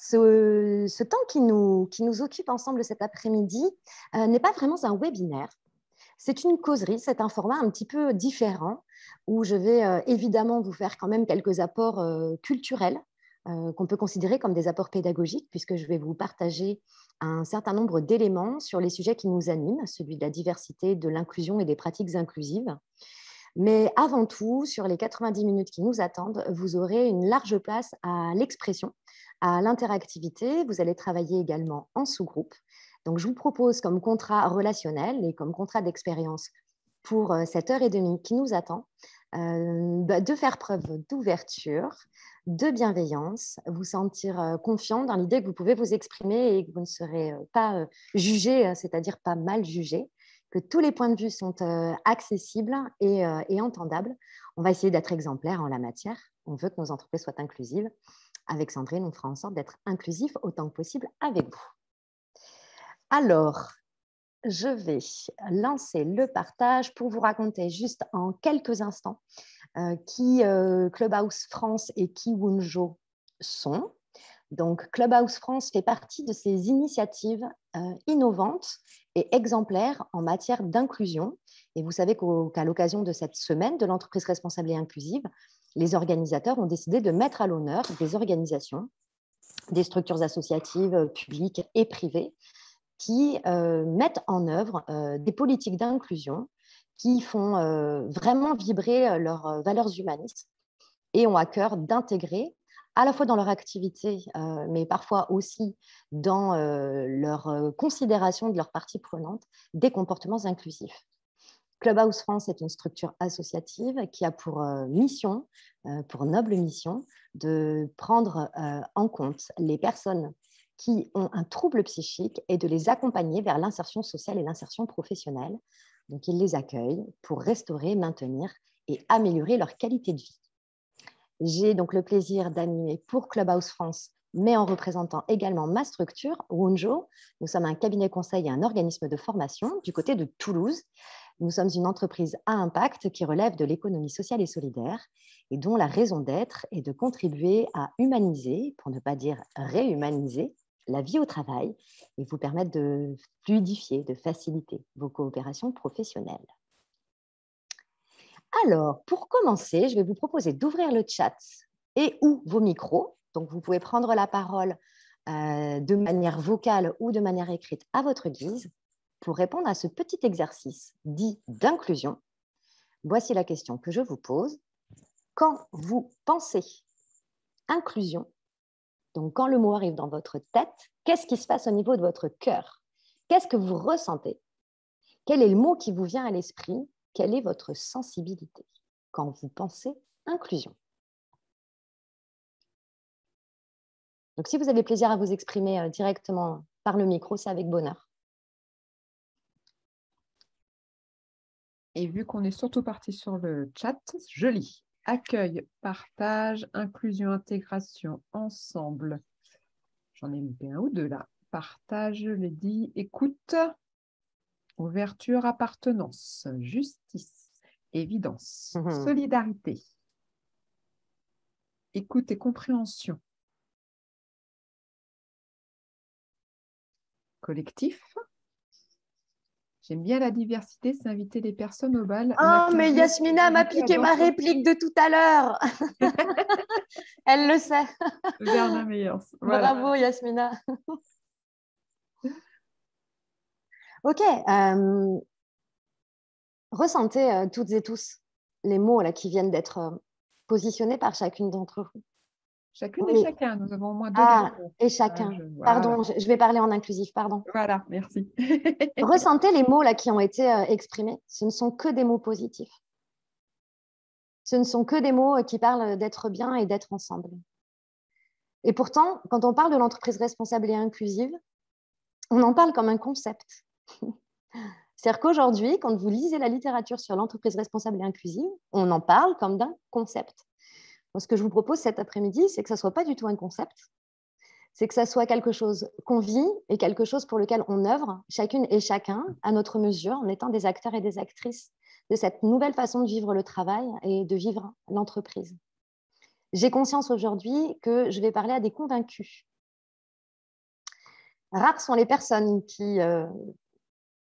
Ce temps qui nous occupe ensemble cet après-midi n'est pas vraiment un webinaire. C'est une causerie, c'est un format un petit peu différent où je vais évidemment vous faire quand même quelques apports culturels qu'on peut considérer comme des apports pédagogiques puisque je vais vous partager un certain nombre d'éléments sur les sujets qui nous animent, celui de la diversité, de l'inclusion et des pratiques inclusives. Mais avant tout, sur les 90 minutes qui nous attendent, vous aurez une large place à l'expression, à l'interactivité. Vous allez travailler également en sous-groupe. Donc, je vous propose comme contrat relationnel et comme contrat d'expérience pour cette heure et demie qui nous attend, de faire preuve d'ouverture, de bienveillance, vous sentir confiant dans l'idée que vous pouvez vous exprimer et que vous ne serez pas jugé, c'est-à-dire pas mal jugé, que tous les points de vue sont accessibles et entendables. On va essayer d'être exemplaire en la matière. On veut que nos entreprises soient inclusives. Avec Sandrine, on fera en sorte d'être inclusif autant que possible avec vous. Alors, je vais lancer le partage pour vous raconter juste en quelques instants qui Clubhouse France et qui Wunjo sont. Donc, Clubhouse France fait partie de ces initiatives innovantes et exemplaires en matière d'inclusion. Et vous savez qu'à l'occasion de cette semaine de l'entreprise responsable et inclusive, les organisateurs ont décidé de mettre à l'honneur des organisations, des structures associatives publiques et privées qui mettent en œuvre des politiques d'inclusion qui font vraiment vibrer leurs valeurs humanistes et ont à cœur d'intégrer à la fois dans leur activité, mais parfois aussi dans leur considération de leurs parties prenantes, des comportements inclusifs. Clubhouse France est une structure associative qui a pour mission, pour noble mission, de prendre en compte les personnes qui ont un trouble psychique et de les accompagner vers l'insertion sociale et l'insertion professionnelle. Donc, ils les accueillent pour restaurer, maintenir et améliorer leur qualité de vie. J'ai donc le plaisir d'animer pour Clubhouse France, mais en représentant également ma structure, Wunjo. Nous sommes un cabinet conseil et un organisme de formation du côté de Toulouse. Nous sommes une entreprise à impact qui relève de l'économie sociale et solidaire et dont la raison d'être est de contribuer à humaniser, pour ne pas dire réhumaniser, la vie au travail et vous permettre de fluidifier, de faciliter vos coopérations professionnelles. Alors, pour commencer, je vais vous proposer d'ouvrir le chat et ou vos micros. Donc, vous pouvez prendre la parole de manière vocale ou de manière écrite à votre guise pour répondre à ce petit exercice dit d'inclusion. Voici la question que je vous pose. Quand vous pensez inclusion, donc quand le mot arrive dans votre tête, qu'est-ce qui se passe au niveau de votre cœur? Qu'est-ce que vous ressentez? Quel est le mot qui vous vient à l'esprit? Quelle est votre sensibilité quand vous pensez inclusion? Donc, si vous avez plaisir à vous exprimer directement par le micro, c'est avec bonheur. Et vu qu'on est surtout parti sur le chat, je lis. Accueil, partage, inclusion, intégration, ensemble. J'en ai loupé un ou deux là. Partage, je l'ai dit. Écoute, ouverture, appartenance, justice, évidence, solidarité, écoute et compréhension, collectif. J'aime bien la diversité, c'est inviter les personnes au bal. Oh, mais Yasmina m'a piqué ma réplique de tout à l'heure. Elle le sait. Bernard Meyers. Voilà. Bravo, Yasmina. Ok. Ressentez toutes et tous les mots là, qui viennent d'être positionnés par chacune d'entre vous. Chacune et chacun, nous avons au moins deux groupes. Et chacun. Pardon, je vais parler en inclusif, pardon. Voilà, merci. Ressentez les mots là, qui ont été exprimés. Ce ne sont que des mots positifs. Ce ne sont que des mots qui parlent d'être bien et d'être ensemble. Et pourtant, quand on parle de l'entreprise responsable et inclusive, on en parle comme un concept. C'est-à-dire qu'aujourd'hui, quand vous lisez la littérature sur l'entreprise responsable et inclusive, on en parle comme d'un concept. Moi, ce que je vous propose cet après-midi, c'est que ça ne soit pas du tout un concept, c'est que ça soit quelque chose qu'on vit et quelque chose pour lequel on œuvre, chacune et chacun, à notre mesure, en étant des acteurs et des actrices de cette nouvelle façon de vivre le travail et de vivre l'entreprise. J'ai conscience aujourd'hui que je vais parler à des convaincus. Rares sont les personnes qui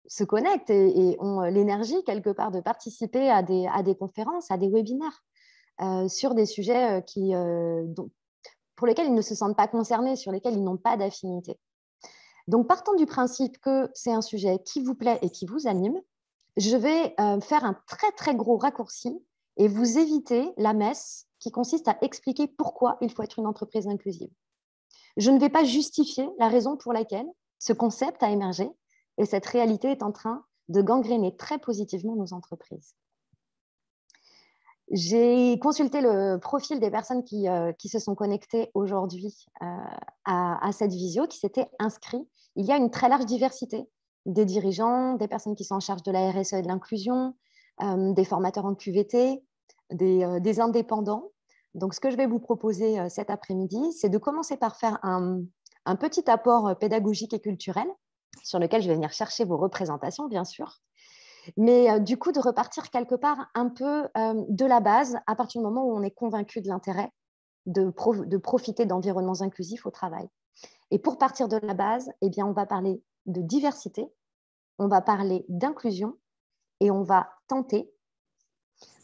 se connectent et ont l'énergie quelque part de participer à des conférences, à des webinaires sur des sujets pour lesquels ils ne se sentent pas concernés, sur lesquels ils n'ont pas d'affinité. Donc, partant du principe que c'est un sujet qui vous plaît et qui vous anime, je vais faire un très, très gros raccourci et vous éviter la messe qui consiste à expliquer pourquoi il faut être une entreprise inclusive. Je ne vais pas justifier la raison pour laquelle ce concept a émergé et cette réalité est en train de gangréner très positivement nos entreprises. J'ai consulté le profil des personnes qui se sont connectées aujourd'hui à cette visio, qui s'étaient inscrits. Il y a une très large diversité des dirigeants, des personnes qui sont en charge de la RSE et de l'inclusion, des formateurs en QVT, des indépendants. Donc, ce que je vais vous proposer cet après-midi, c'est de commencer par faire un petit apport pédagogique et culturel sur lequel je vais venir chercher vos représentations, bien sûr. Mais du coup, de repartir quelque part un peu de la base à partir du moment où on est convaincu de l'intérêt de profiter d'environnements inclusifs au travail. Et pour partir de la base, eh bien, on va parler de diversité, on va parler d'inclusion et on va tenter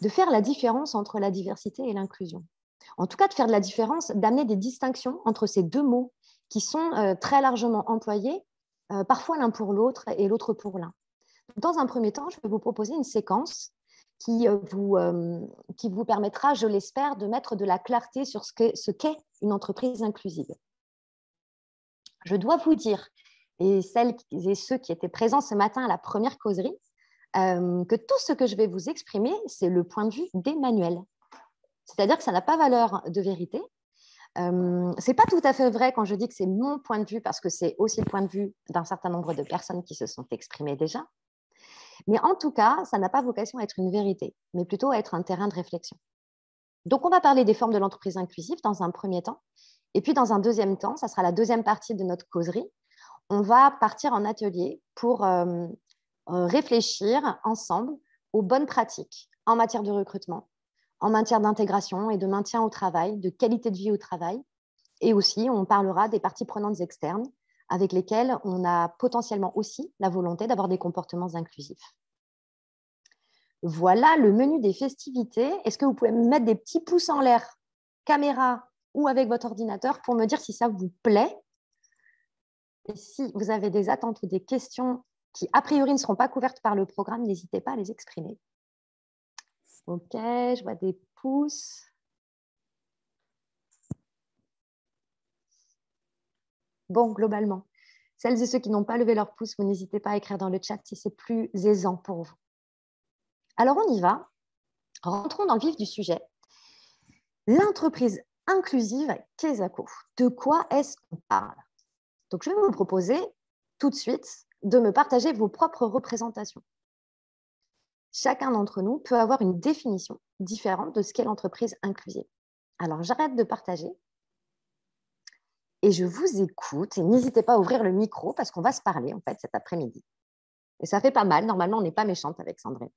de faire la différence entre la diversité et l'inclusion. En tout cas, de faire de la différence, d'amener des distinctions entre ces deux mots qui sont très largement employés, parfois l'un pour l'autre et l'autre pour l'un. Dans un premier temps, je vais vous proposer une séquence qui vous permettra, je l'espère, de mettre de la clarté sur ce qu'est une entreprise inclusive. Je dois vous dire, et celles et ceux qui étaient présents ce matin à la première causerie, que tout ce que je vais vous exprimer, c'est le point de vue d'Emmanuel. C'est-à-dire que ça n'a pas valeur de vérité. Ce n'est pas tout à fait vrai quand je dis que c'est mon point de vue, parce que c'est aussi le point de vue d'un certain nombre de personnes qui se sont exprimées déjà. Mais en tout cas, ça n'a pas vocation à être une vérité, mais plutôt à être un terrain de réflexion. Donc, on va parler des formes de l'entreprise inclusive dans un premier temps. Et puis, dans un deuxième temps, ça sera la deuxième partie de notre causerie, on va partir en atelier pour réfléchir ensemble aux bonnes pratiques en matière de recrutement, en matière d'intégration et de maintien au travail, de qualité de vie au travail. Et aussi, on parlera des parties prenantes externes avec lesquelles on a potentiellement aussi la volonté d'avoir des comportements inclusifs. Voilà le menu des festivités. Est-ce que vous pouvez me mettre des petits pouces en l'air, caméra ou avec votre ordinateur, pour me dire si ça vous plaît? Et si vous avez des attentes ou des questions qui, a priori, ne seront pas couvertes par le programme, n'hésitez pas à les exprimer. Ok, je vois des pouces. Bon, globalement, celles et ceux qui n'ont pas levé leur pouce, vous n'hésitez pas à écrire dans le chat si c'est plus aisant pour vous. Alors, on y va. Rentrons dans le vif du sujet. L'entreprise inclusive, qu'est-ce que c'est? De quoi est-ce qu'on parle? Donc, je vais vous proposer tout de suite de me partager vos propres représentations. Chacun d'entre nous peut avoir une définition différente de ce qu'est l'entreprise inclusive. Alors, j'arrête de partager et je vous écoute. Et n'hésitez pas à ouvrir le micro parce qu'on va se parler en fait cet après-midi. Et ça fait pas mal. Normalement, on n'est pas méchante avec Sandrine.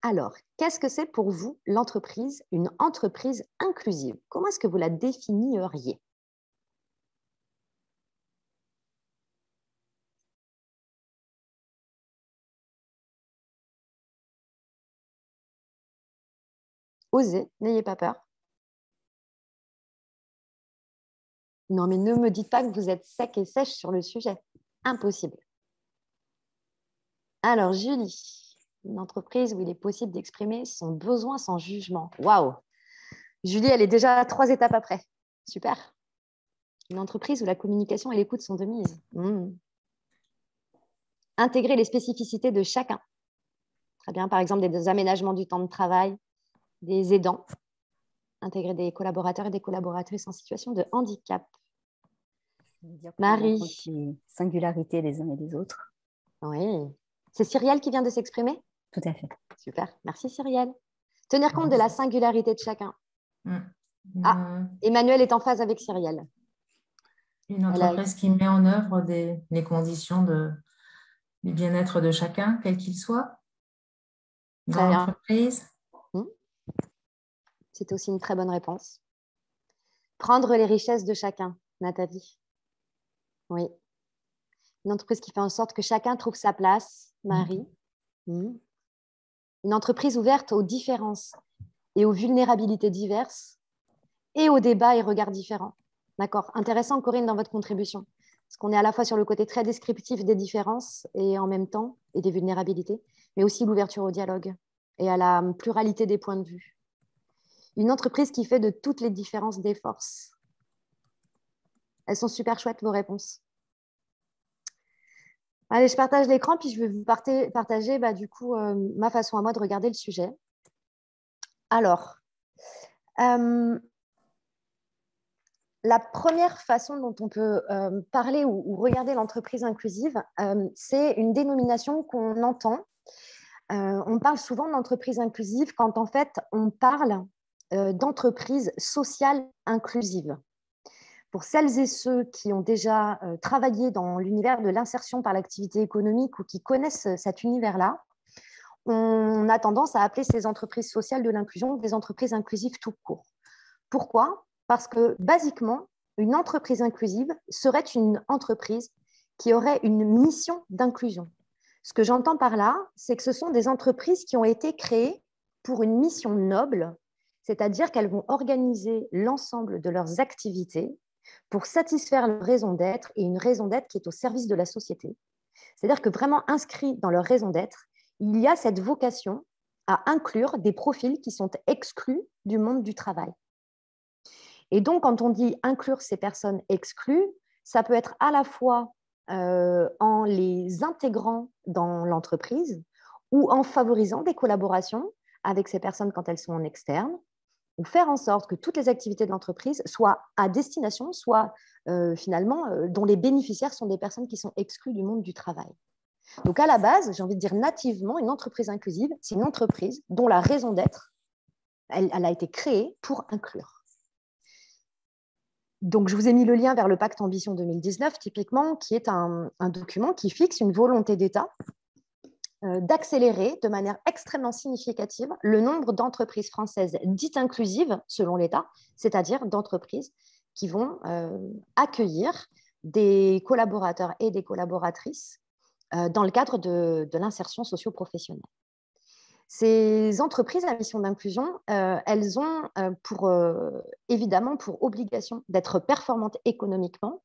Alors, qu'est-ce que c'est pour vous l'entreprise, une entreprise inclusive? Comment est-ce que vous la définiriez? Osez, n'ayez pas peur. Non, mais ne me dites pas que vous êtes sec et sèche sur le sujet. Impossible. Alors, Julie, une entreprise où il est possible d'exprimer son besoin sans jugement. Waouh! Julie, elle est déjà à 3 étapes après. Super. Une entreprise où la communication et l'écoute sont de mise. Intégrer les spécificités de chacun. Très bien, par exemple, des aménagements du temps de travail, des aidants. Intégrer des collaborateurs et des collaboratrices en situation de handicap. Marie. Les singularités des uns et des autres. Oui. C'est Cyrielle qui vient de s'exprimer? Tout à fait. Super. Merci Cyrielle. Tenir compte de la singularité de chacun. Ah, Emmanuel est en phase avec Cyrielle. Une entreprise qui met en œuvre les conditions du bien-être de chacun, quel qu'il soit. Dans l'entreprise. C'était aussi une très bonne réponse. Prendre les richesses de chacun, Nathalie. Oui. Une entreprise qui fait en sorte que chacun trouve sa place, Marie. Une entreprise ouverte aux différences et aux vulnérabilités diverses et aux débats et regards différents. D'accord. Intéressant, Corinne, dans votre contribution. Parce qu'on est à la fois sur le côté très descriptif des différences et en même temps, et des vulnérabilités, mais aussi l'ouverture au dialogue et à la pluralité des points de vue. Une entreprise qui fait de toutes les différences des forces. Elles sont super chouettes, vos réponses. Allez, je partage l'écran, puis je vais vous partager du coup, ma façon à moi de regarder le sujet. Alors, la première façon dont on peut parler ou regarder l'entreprise inclusive, c'est une dénomination qu'on entend. On parle souvent d'entreprise inclusive quand en fait on parle d'entreprise sociale inclusive. Pour celles et ceux qui ont déjà travaillé dans l'univers de l'insertion par l'activité économique ou qui connaissent cet univers-là, on a tendance à appeler ces entreprises sociales de l'inclusion des entreprises inclusives tout court. Pourquoi ? Parce que, basiquement, une entreprise inclusive serait une entreprise qui aurait une mission d'inclusion. Ce que j'entends par là, c'est que ce sont des entreprises qui ont été créées pour une mission noble, c'est-à-dire qu'elles vont organiser l'ensemble de leurs activités pour satisfaire leur raison d'être et une raison d'être qui est au service de la société. C'est-à-dire que vraiment inscrit dans leur raison d'être, il y a cette vocation à inclure des profils qui sont exclus du monde du travail. Et donc, quand on dit inclure ces personnes exclues, ça peut être à la fois en les intégrant dans l'entreprise ou en favorisant des collaborations avec ces personnes quand elles sont en externe, ou faire en sorte que toutes les activités de l'entreprise soient à destination, soit finalement dont les bénéficiaires sont des personnes qui sont exclues du monde du travail. Donc à la base, j'ai envie de dire nativement, une entreprise inclusive, c'est une entreprise dont la raison d'être, elle a été créée pour inclure. Donc je vous ai mis le lien vers le Pacte Ambition 2019, typiquement, qui est un document qui fixe une volonté d'État d'accélérer de manière extrêmement significative le nombre d'entreprises françaises dites inclusives, selon l'État, c'est-à-dire d'entreprises qui vont accueillir des collaborateurs et des collaboratrices dans le cadre de l'insertion socio-professionnelle. Ces entreprises à mission d'inclusion, elles ont évidemment pour obligation d'être performantes économiquement.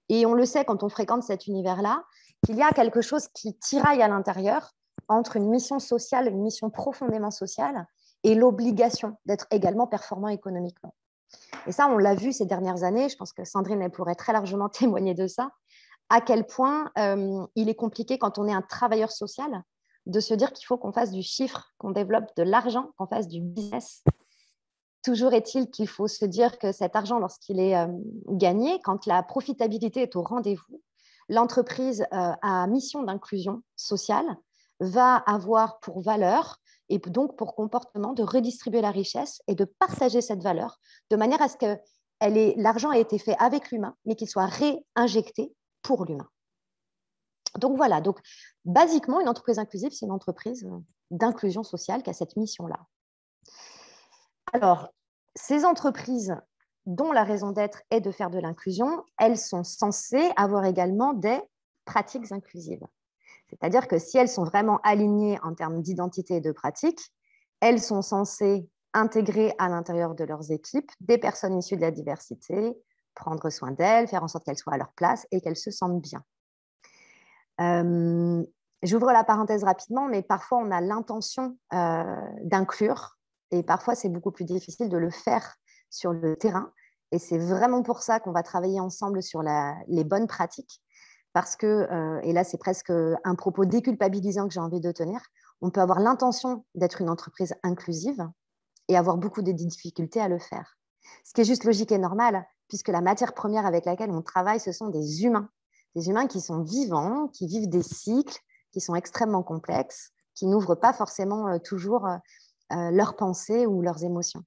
Et on le sait quand on fréquente cet univers-là, qu'il y a quelque chose qui tiraille à l'intérieur entre une mission sociale, une mission profondément sociale, et l'obligation d'être également performant économiquement. Et ça, on l'a vu ces dernières années, je pense que Sandrine elle pourrait très largement témoigner de ça, à quel point il est compliqué quand on est un travailleur social de se dire qu'il faut qu'on fasse du chiffre, qu'on développe de l'argent, qu'on fasse du business. Toujours est-il qu'il faut se dire que cet argent, lorsqu'il est gagné, quand la profitabilité est au rendez-vous, l'entreprise à mission d'inclusion sociale va avoir pour valeur et donc pour comportement de redistribuer la richesse et de partager cette valeur de manière à ce que l'argent ait été fait avec l'humain, mais qu'il soit réinjecté pour l'humain. Donc voilà, donc basiquement, une entreprise inclusive, c'est une entreprise d'inclusion sociale qui a cette mission-là. Alors, ces entreprises dont la raison d'être est de faire de l'inclusion, elles sont censées avoir également des pratiques inclusives. C'est-à-dire que si elles sont vraiment alignées en termes d'identité et de pratique, elles sont censées intégrer à l'intérieur de leurs équipes des personnes issues de la diversité, prendre soin d'elles, faire en sorte qu'elles soient à leur place et qu'elles se sentent bien. J'ouvre la parenthèse rapidement, mais parfois on a l'intention d'inclure et parfois c'est beaucoup plus difficile de le faire sur le terrain. Et c'est vraiment pour ça qu'on va travailler ensemble sur les bonnes pratiques. Parce que, et là c'est presque un propos déculpabilisant que j'ai envie de tenir, on peut avoir l'intention d'être une entreprise inclusive et avoir beaucoup de difficultés à le faire. Ce qui est juste logique et normal, puisque la matière première avec laquelle on travaille, ce sont des humains qui sont vivants, qui vivent des cycles, qui sont extrêmement complexes, qui n'ouvrent pas forcément toujours leurs pensées ou leurs émotions.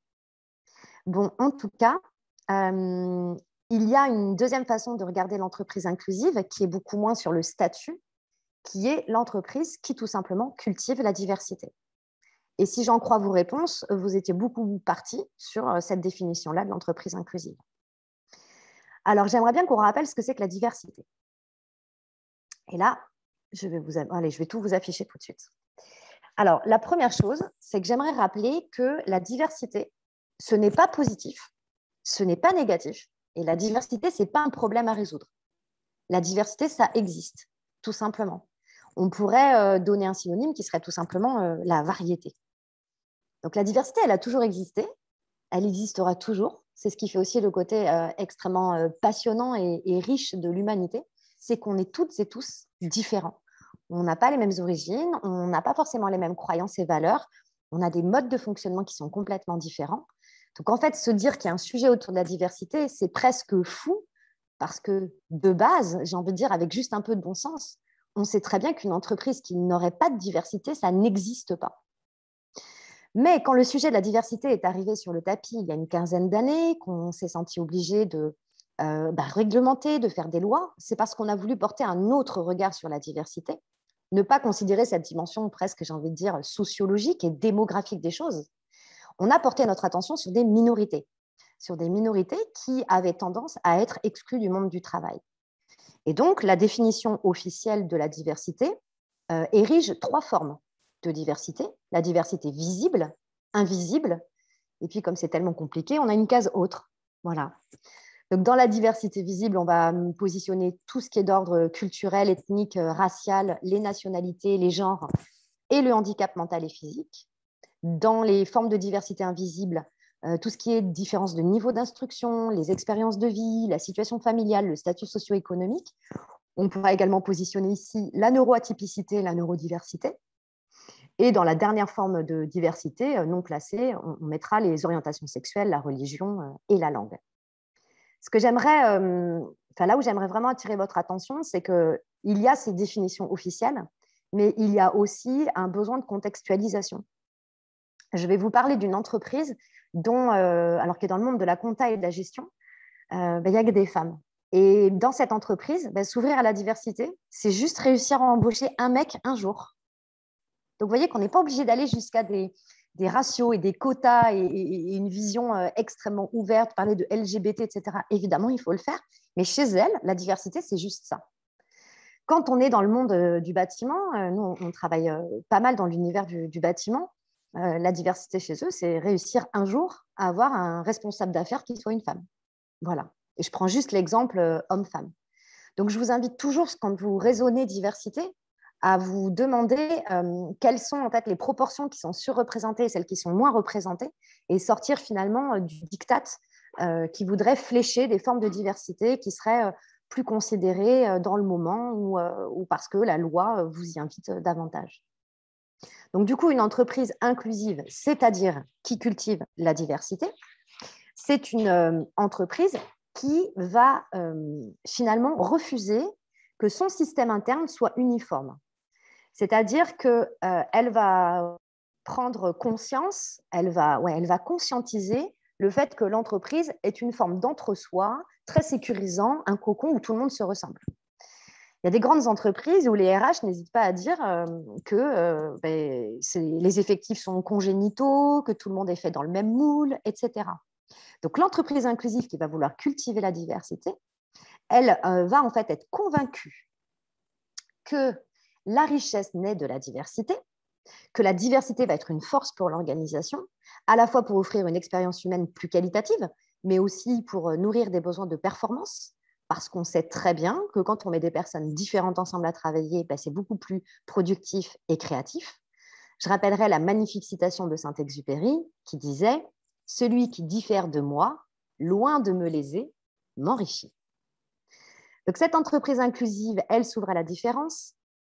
Bon, en tout cas, il y a une deuxième façon de regarder l'entreprise inclusive qui est beaucoup moins sur le statut, qui est l'entreprise qui tout simplement cultive la diversité. Et si j'en crois vos réponses, vous étiez beaucoup partis sur cette définition-là de l'entreprise inclusive. Alors, j'aimerais bien qu'on rappelle ce que c'est que la diversité. Et là, je vais tout vous afficher tout de suite. Alors, la première chose, c'est que j'aimerais rappeler que la diversité, ce n'est pas positif, ce n'est pas négatif. Et la diversité, ce n'est pas un problème à résoudre. La diversité, ça existe, tout simplement. On pourrait donner un synonyme qui serait tout simplement la variété. Donc, la diversité, elle a toujours existé, elle existera toujours. C'est ce qui fait aussi le côté extrêmement passionnant et riche de l'humanité, c'est qu'on est toutes et tous différents. On n'a pas les mêmes origines, on n'a pas forcément les mêmes croyances et valeurs, on a des modes de fonctionnement qui sont complètement différents. Donc, en fait, se dire qu'il y a un sujet autour de la diversité, c'est presque fou, parce que de base, j'ai envie de dire, avec juste un peu de bon sens, on sait très bien qu'une entreprise qui n'aurait pas de diversité, ça n'existe pas. Mais quand le sujet de la diversité est arrivé sur le tapis il y a une quinzaine d'années, qu'on s'est senti obligé de réglementer, de faire des lois, c'est parce qu'on a voulu porter un autre regard sur la diversité, ne pas considérer cette dimension presque, j'ai envie de dire, sociologique et démographique des choses. On a porté notre attention sur des minorités qui avaient tendance à être exclues du monde du travail. Et donc, la définition officielle de la diversité érige 3 formes de diversité. La diversité visible, invisible, et puis comme c'est tellement compliqué, on a une case autre. Voilà. Donc, dans la diversité visible, on va positionner tout ce qui est d'ordre culturel, ethnique, racial, les nationalités, les genres et le handicap mental et physique. Dans les formes de diversité invisible, tout ce qui est différence de niveau d'instruction, les expériences de vie, la situation familiale, le statut socio-économique. On pourra également positionner ici la neuroatypicité et la neurodiversité. Et dans la dernière forme de diversité non classée, on mettra les orientations sexuelles, la religion et la langue. Ce que j'aimerais, là où j'aimerais vraiment attirer votre attention, c'est qu'il y a ces définitions officielles, mais il y a aussi un besoin de contextualisation. Je vais vous parler d'une entreprise alors qui est dans le monde de la compta et de la gestion, il y a que des femmes. Et dans cette entreprise, s'ouvrir à la diversité, c'est juste réussir à embaucher un mec un jour. Donc, vous voyez qu'on n'est pas obligé d'aller jusqu'à des ratios et des quotas et une vision extrêmement ouverte, parler de LGBT, etc. Évidemment, il faut le faire. Mais chez elle, la diversité, c'est juste ça. Quand on est dans le monde du bâtiment, nous, on travaille pas mal dans l'univers du bâtiment. La diversité chez eux, c'est réussir un jour à avoir un responsable d'affaires qui soit une femme. Voilà. Et je prends juste l'exemple homme-femme. Donc, je vous invite toujours, quand vous raisonnez diversité, à vous demander quelles sont en fait les proportions qui sont surreprésentées et celles qui sont moins représentées, et sortir finalement du diktat qui voudrait flécher des formes de diversité qui seraient plus considérées dans le moment ou parce que la loi vous y invite davantage. Donc, du coup, une entreprise inclusive, c'est-à-dire qui cultive la diversité, c'est une entreprise qui va finalement refuser que son système interne soit uniforme. C'est-à-dire qu'elle va prendre conscience, elle va conscientiser le fait que l'entreprise est une forme d'entre-soi très sécurisant, un cocon où tout le monde se ressemble. Il y a des grandes entreprises où les RH n'hésitent pas à dire que les effectifs sont congénitaux, que tout le monde est fait dans le même moule, etc. Donc, l'entreprise inclusive qui va vouloir cultiver la diversité, elle va en fait être convaincue que la richesse naît de la diversité, que la diversité va être une force pour l'organisation, à la fois pour offrir une expérience humaine plus qualitative, mais aussi pour nourrir des besoins de performance, parce qu'on sait très bien que quand on met des personnes différentes ensemble à travailler, c'est beaucoup plus productif et créatif. Je rappellerai la magnifique citation de Saint-Exupéry qui disait « Celui qui diffère de moi, loin de me léser, m'enrichit ». Donc, cette entreprise inclusive, elle s'ouvre à la différence.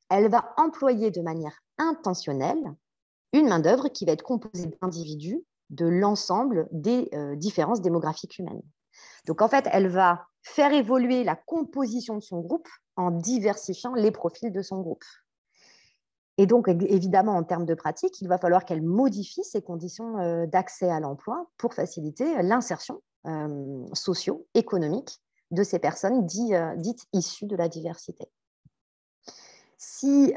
Elle va employer de manière intentionnelle une main-d'œuvre qui va être composée d'individus de l'ensemble des différences démographiques humaines. Donc, en fait, elle va faire évoluer la composition de son groupe en diversifiant les profils de son groupe. Et donc, évidemment, en termes de pratique, il va falloir qu'elle modifie ses conditions d'accès à l'emploi pour faciliter l'insertion socio-économique de ces personnes dites issues de la diversité. Si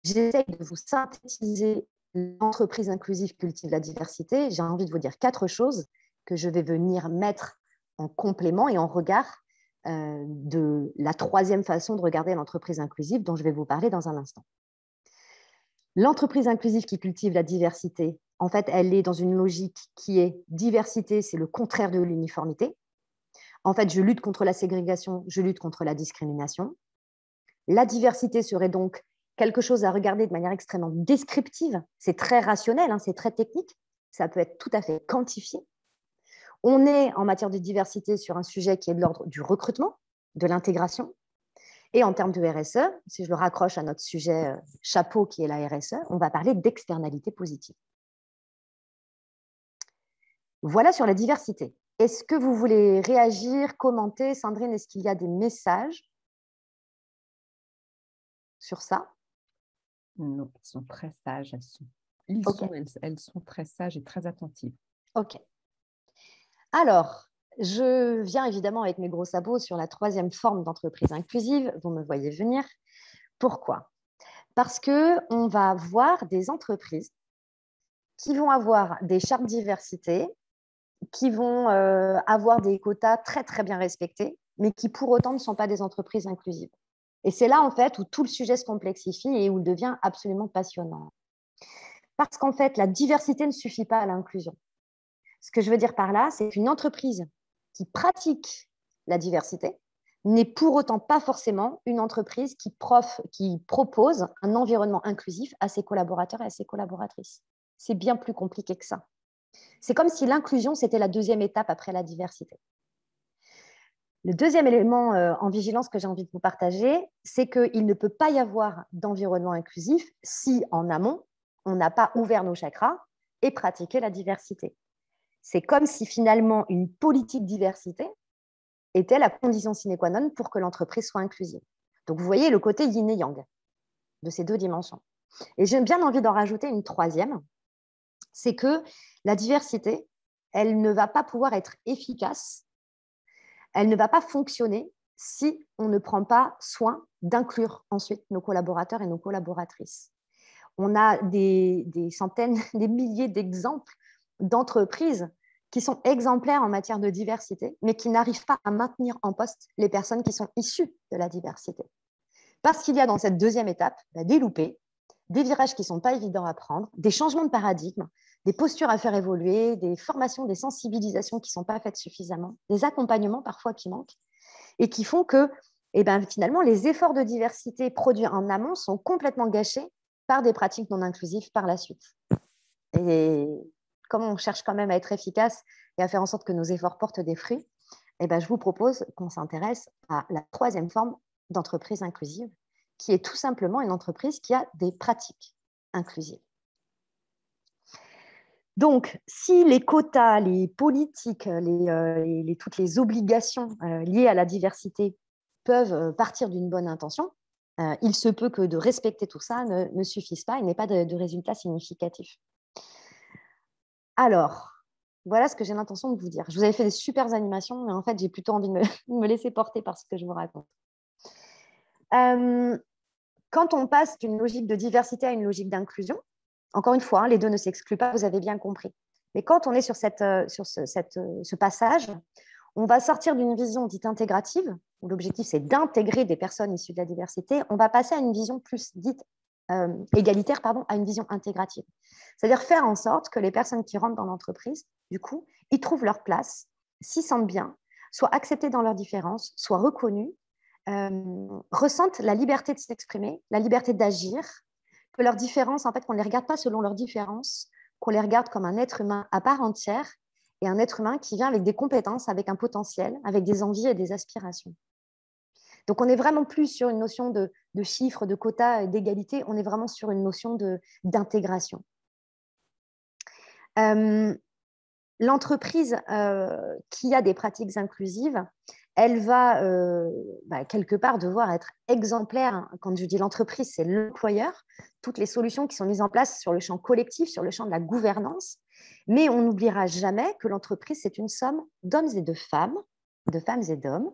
j'essaie de vous synthétiser l'entreprise inclusive cultive la diversité, j'ai envie de vous dire 4 choses que je vais venir mettre en complément et en regard de la troisième façon de regarder l'entreprise inclusive dont je vais vous parler dans un instant. L'entreprise inclusive qui cultive la diversité, en fait, elle est dans une logique qui est diversité, c'est le contraire de l'uniformité. En fait, je lutte contre la ségrégation, je lutte contre la discrimination. La diversité serait donc quelque chose à regarder de manière extrêmement descriptive. C'est très rationnel, hein, c'est très technique. Ça peut être tout à fait quantifié. On est en matière de diversité sur un sujet qui est de l'ordre du recrutement, de l'intégration. Et en termes de RSE, si je le raccroche à notre sujet chapeau qui est la RSE, on va parler d'externalité positive. Voilà sur la diversité. Est-ce que vous voulez réagir, commenter? Sandrine, est-ce qu'il y a des messages sur ça? Non, elles sont très sages. Elles sont très sages et très attentives. Ok. Alors, je viens évidemment avec mes gros sabots sur la troisième forme d'entreprise inclusive. Vous me voyez venir. Pourquoi? Parce qu'on va voir des entreprises qui vont avoir des chartes diversité, qui vont avoir des quotas très, très bien respectés, mais qui pour autant ne sont pas des entreprises inclusives. Et c'est là, en fait, où tout le sujet se complexifie et où il devient absolument passionnant. Parce qu'en fait, la diversité ne suffit pas à l'inclusion. Ce que je veux dire par là, c'est qu'une entreprise qui pratique la diversité n'est pour autant pas forcément une entreprise qui propose un environnement inclusif à ses collaborateurs et à ses collaboratrices. C'est bien plus compliqué que ça. C'est comme si l'inclusion, c'était la deuxième étape après la diversité. Le deuxième élément en vigilance que j'ai envie de vous partager, c'est qu'il ne peut pas y avoir d'environnement inclusif si, en amont, on n'a pas ouvert nos chakras et pratiqué la diversité. C'est comme si finalement une politique diversité était la condition sine qua non pour que l'entreprise soit inclusive. Donc vous voyez le côté yin et yang de ces deux dimensions. Et j'ai bien envie d'en rajouter une troisième, c'est que la diversité, elle ne va pas pouvoir être efficace, elle ne va pas fonctionner si on ne prend pas soin d'inclure ensuite nos collaborateurs et nos collaboratrices. On a des centaines, des milliers d'exemples d'entreprises qui sont exemplaires en matière de diversité, mais qui n'arrivent pas à maintenir en poste les personnes qui sont issues de la diversité. Parce qu'il y a dans cette deuxième étape des loupés, des virages qui ne sont pas évidents à prendre, des changements de paradigme, des postures à faire évoluer, des formations, des sensibilisations qui ne sont pas faites suffisamment, des accompagnements parfois qui manquent, et qui font que finalement, les efforts de diversité produits en amont sont complètement gâchés par des pratiques non inclusives par la suite. Et comme on cherche quand même à être efficace et à faire en sorte que nos efforts portent des fruits, je vous propose qu'on s'intéresse à la troisième forme d'entreprise inclusive, qui est tout simplement une entreprise qui a des pratiques inclusives. Donc, si les quotas, les politiques, toutes les obligations liées à la diversité peuvent partir d'une bonne intention, il se peut que de respecter tout ça ne suffise pas et n'ait pas de résultats significatifs. Alors, voilà ce que j'ai l'intention de vous dire. Je vous avais fait des super animations, mais en fait, j'ai plutôt envie de me laisser porter par ce que je vous raconte. Quand on passe d'une logique de diversité à une logique d'inclusion, encore une fois, les deux ne s'excluent pas, vous avez bien compris. Mais quand on est sur ce passage, on va sortir d'une vision dite intégrative, où l'objectif c'est d'intégrer des personnes issues de la diversité, on va passer à une vision plus dite égalitaire, à une vision intégrative. C'est-à-dire faire en sorte que les personnes qui rentrent dans l'entreprise, du coup, ils trouvent leur place, s'y sentent bien, soient acceptées dans leurs différences, soient reconnues, ressentent la liberté de s'exprimer, la liberté d'agir, que leurs différences, en fait, qu'on ne les regarde pas selon leurs différences, qu'on les regarde comme un être humain à part entière et un être humain qui vient avec des compétences, avec un potentiel, avec des envies et des aspirations. Donc, on n'est vraiment plus sur une notion de chiffres, de quotas et d'égalité, on est vraiment sur une notion d'intégration. L'entreprise qui a des pratiques inclusives, elle va quelque part devoir être exemplaire. Quand je dis l'entreprise, c'est l'employeur, toutes les solutions qui sont mises en place sur le champ collectif, sur le champ de la gouvernance. Mais on n'oubliera jamais que l'entreprise, c'est une somme d'hommes et de femmes et d'hommes,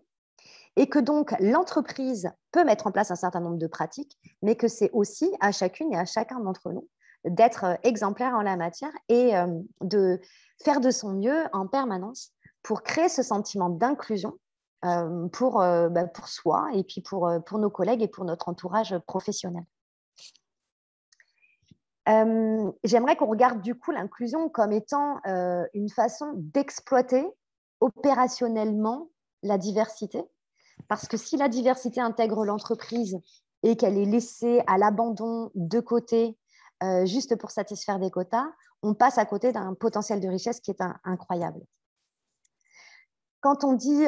et que donc l'entreprise peut mettre en place un certain nombre de pratiques, mais que c'est aussi à chacune et à chacun d'entre nous d'être exemplaire en la matière et de faire de son mieux en permanence pour créer ce sentiment d'inclusion pour soi et puis pour nos collègues et pour notre entourage professionnel. J'aimerais qu'on regarde du coup l'inclusion comme étant une façon d'exploiter opérationnellement la diversité, parce que si la diversité intègre l'entreprise et qu'elle est laissée à l'abandon de côté juste pour satisfaire des quotas, on passe à côté d'un potentiel de richesse qui est incroyable. Quand on dit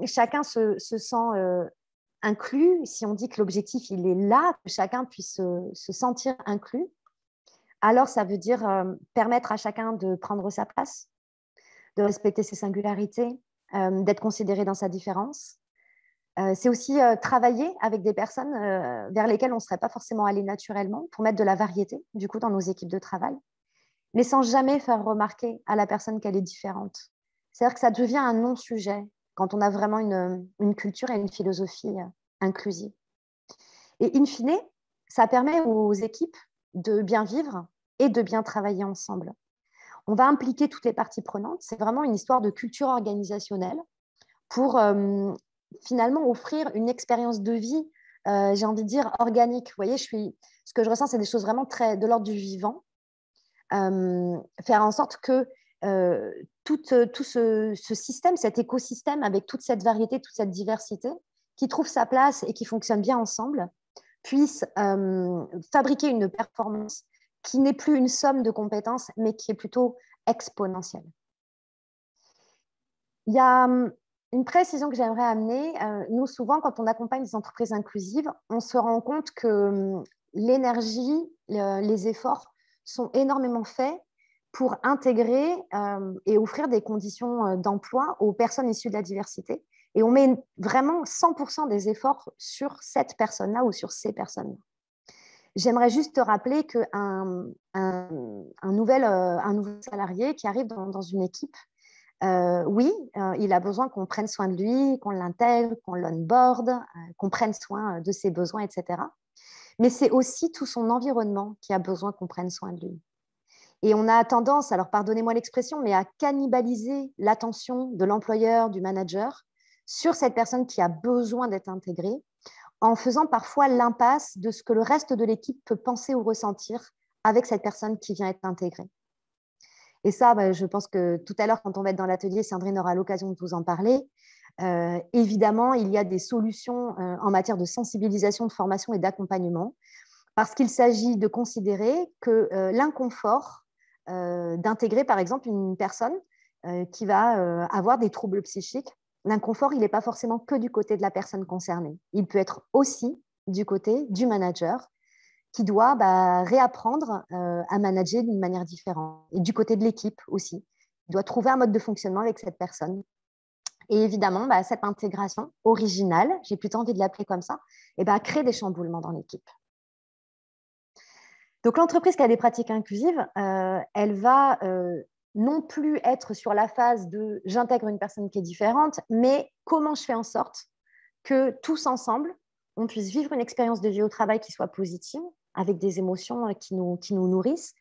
chacun se sent inclus, si on dit que l'objectif il est là, que chacun puisse se sentir inclus, alors ça veut dire permettre à chacun de prendre sa place, de respecter ses singularités, d'être considéré dans sa différence. C'est aussi travailler avec des personnes vers lesquelles on ne serait pas forcément allé naturellement pour mettre de la variété, du coup, dans nos équipes de travail, mais sans jamais faire remarquer à la personne qu'elle est différente. C'est-à-dire que ça devient un non-sujet quand on a vraiment une culture et une philosophie inclusive. Et in fine, ça permet aux équipes de bien vivre et de bien travailler ensemble. On va impliquer toutes les parties prenantes. C'est vraiment une histoire de culture organisationnelle pour finalement offrir une expérience de vie, j'ai envie de dire, organique. Vous voyez, ce que je ressens, c'est des choses vraiment très de l'ordre du vivant. Faire en sorte que tout ce système, cet écosystème, avec toute cette variété, toute cette diversité, qui trouve sa place et qui fonctionne bien ensemble, puisse fabriquer une performance qui n'est plus une somme de compétences, mais qui est plutôt exponentielle. Il y a une précision que j'aimerais amener. Nous, souvent, quand on accompagne des entreprises inclusives, on se rend compte que l'énergie, les efforts sont énormément faits pour intégrer et offrir des conditions d'emploi aux personnes issues de la diversité. Et on met vraiment 100% des efforts sur cette personne-là ou sur ces personnes-là. J'aimerais juste te rappeler qu'un nouvel salarié qui arrive dans une équipe, oui, il a besoin qu'on prenne soin de lui, qu'on l'intègre, qu'on l'onboard, qu'on prenne soin de ses besoins, etc. Mais c'est aussi tout son environnement qui a besoin qu'on prenne soin de lui. Et on a tendance, alors pardonnez-moi l'expression, mais à cannibaliser l'attention de l'employeur, du manager, sur cette personne qui a besoin d'être intégrée, en faisant parfois l'impasse de ce que le reste de l'équipe peut penser ou ressentir avec cette personne qui vient être intégrée. Et ça, je pense que tout à l'heure, quand on va être dans l'atelier, Sandrine aura l'occasion de vous en parler. Évidemment, il y a des solutions en matière de sensibilisation, de formation et d'accompagnement, parce qu'il s'agit de considérer que l'inconfort d'intégrer, par exemple, une personne qui va avoir des troubles psychiques, l'inconfort, il n'est pas forcément que du côté de la personne concernée. Il peut être aussi du côté du manager qui doit réapprendre à manager d'une manière différente. Et du côté de l'équipe aussi. Il doit trouver un mode de fonctionnement avec cette personne. Et évidemment, cette intégration originale, j'ai plutôt envie de l'appeler comme ça, crée des chamboulements dans l'équipe. Donc, l'entreprise qui a des pratiques inclusives, elle va non plus être sur la phase de « j'intègre une personne qui est différente », mais comment je fais en sorte que tous ensemble, on puisse vivre une expérience de vie au travail qui soit positive, avec des émotions qui nous nourrissent.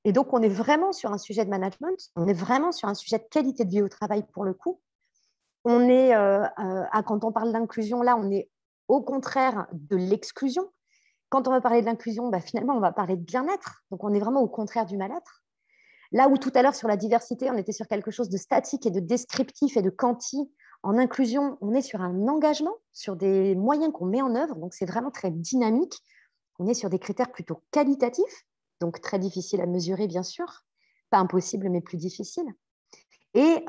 Et donc, on est vraiment sur un sujet de management, on est vraiment sur un sujet de qualité de vie au travail pour le coup. On est, quand on parle d'inclusion, là, on est au contraire de l'exclusion. Quand on va parler de l'inclusion, finalement, on va parler de bien-être. Donc, on est vraiment au contraire du mal-être. Là où tout à l'heure, sur la diversité, on était sur quelque chose de statique et de descriptif et de quanti, en inclusion, on est sur un engagement, sur des moyens qu'on met en œuvre. Donc, c'est vraiment très dynamique. On est sur des critères plutôt qualitatifs, donc très difficiles à mesurer, bien sûr. Pas impossible, mais plus difficile. Et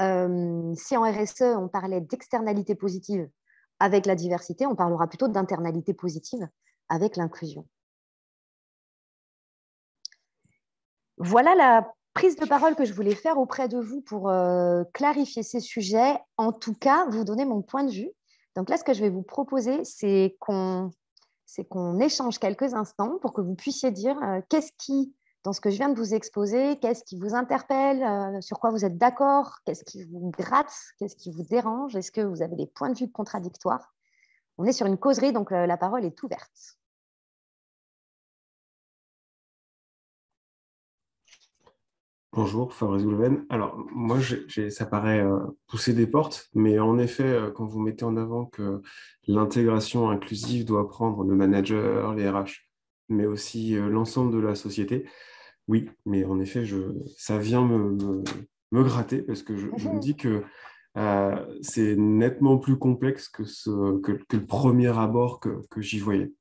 si en RSE, on parlait d'externalité positive avec la diversité, on parlera plutôt d'internalité positive avec l'inclusion. Voilà la prise de parole que je voulais faire auprès de vous pour clarifier ces sujets, en tout cas, vous donner mon point de vue. Donc là, ce que je vais vous proposer, c'est qu'on échange quelques instants pour que vous puissiez dire qu'est-ce qui, dans ce que je viens de vous exposer, qu'est-ce qui vous interpelle, sur quoi vous êtes d'accord, qu'est-ce qui vous gratte, qu'est-ce qui vous dérange, est-ce que vous avez des points de vue contradictoires. On est sur une causerie, donc la parole est ouverte. Bonjour, Fabrice Goulven. Alors, moi, ça paraît pousser des portes, mais en effet, quand vous mettez en avant que l'intégration inclusive doit prendre le manager, les RH, mais aussi l'ensemble de la société, oui, mais en effet, ça vient me gratter parce que je me dis que c'est nettement plus complexe que le premier abord que j'y voyais.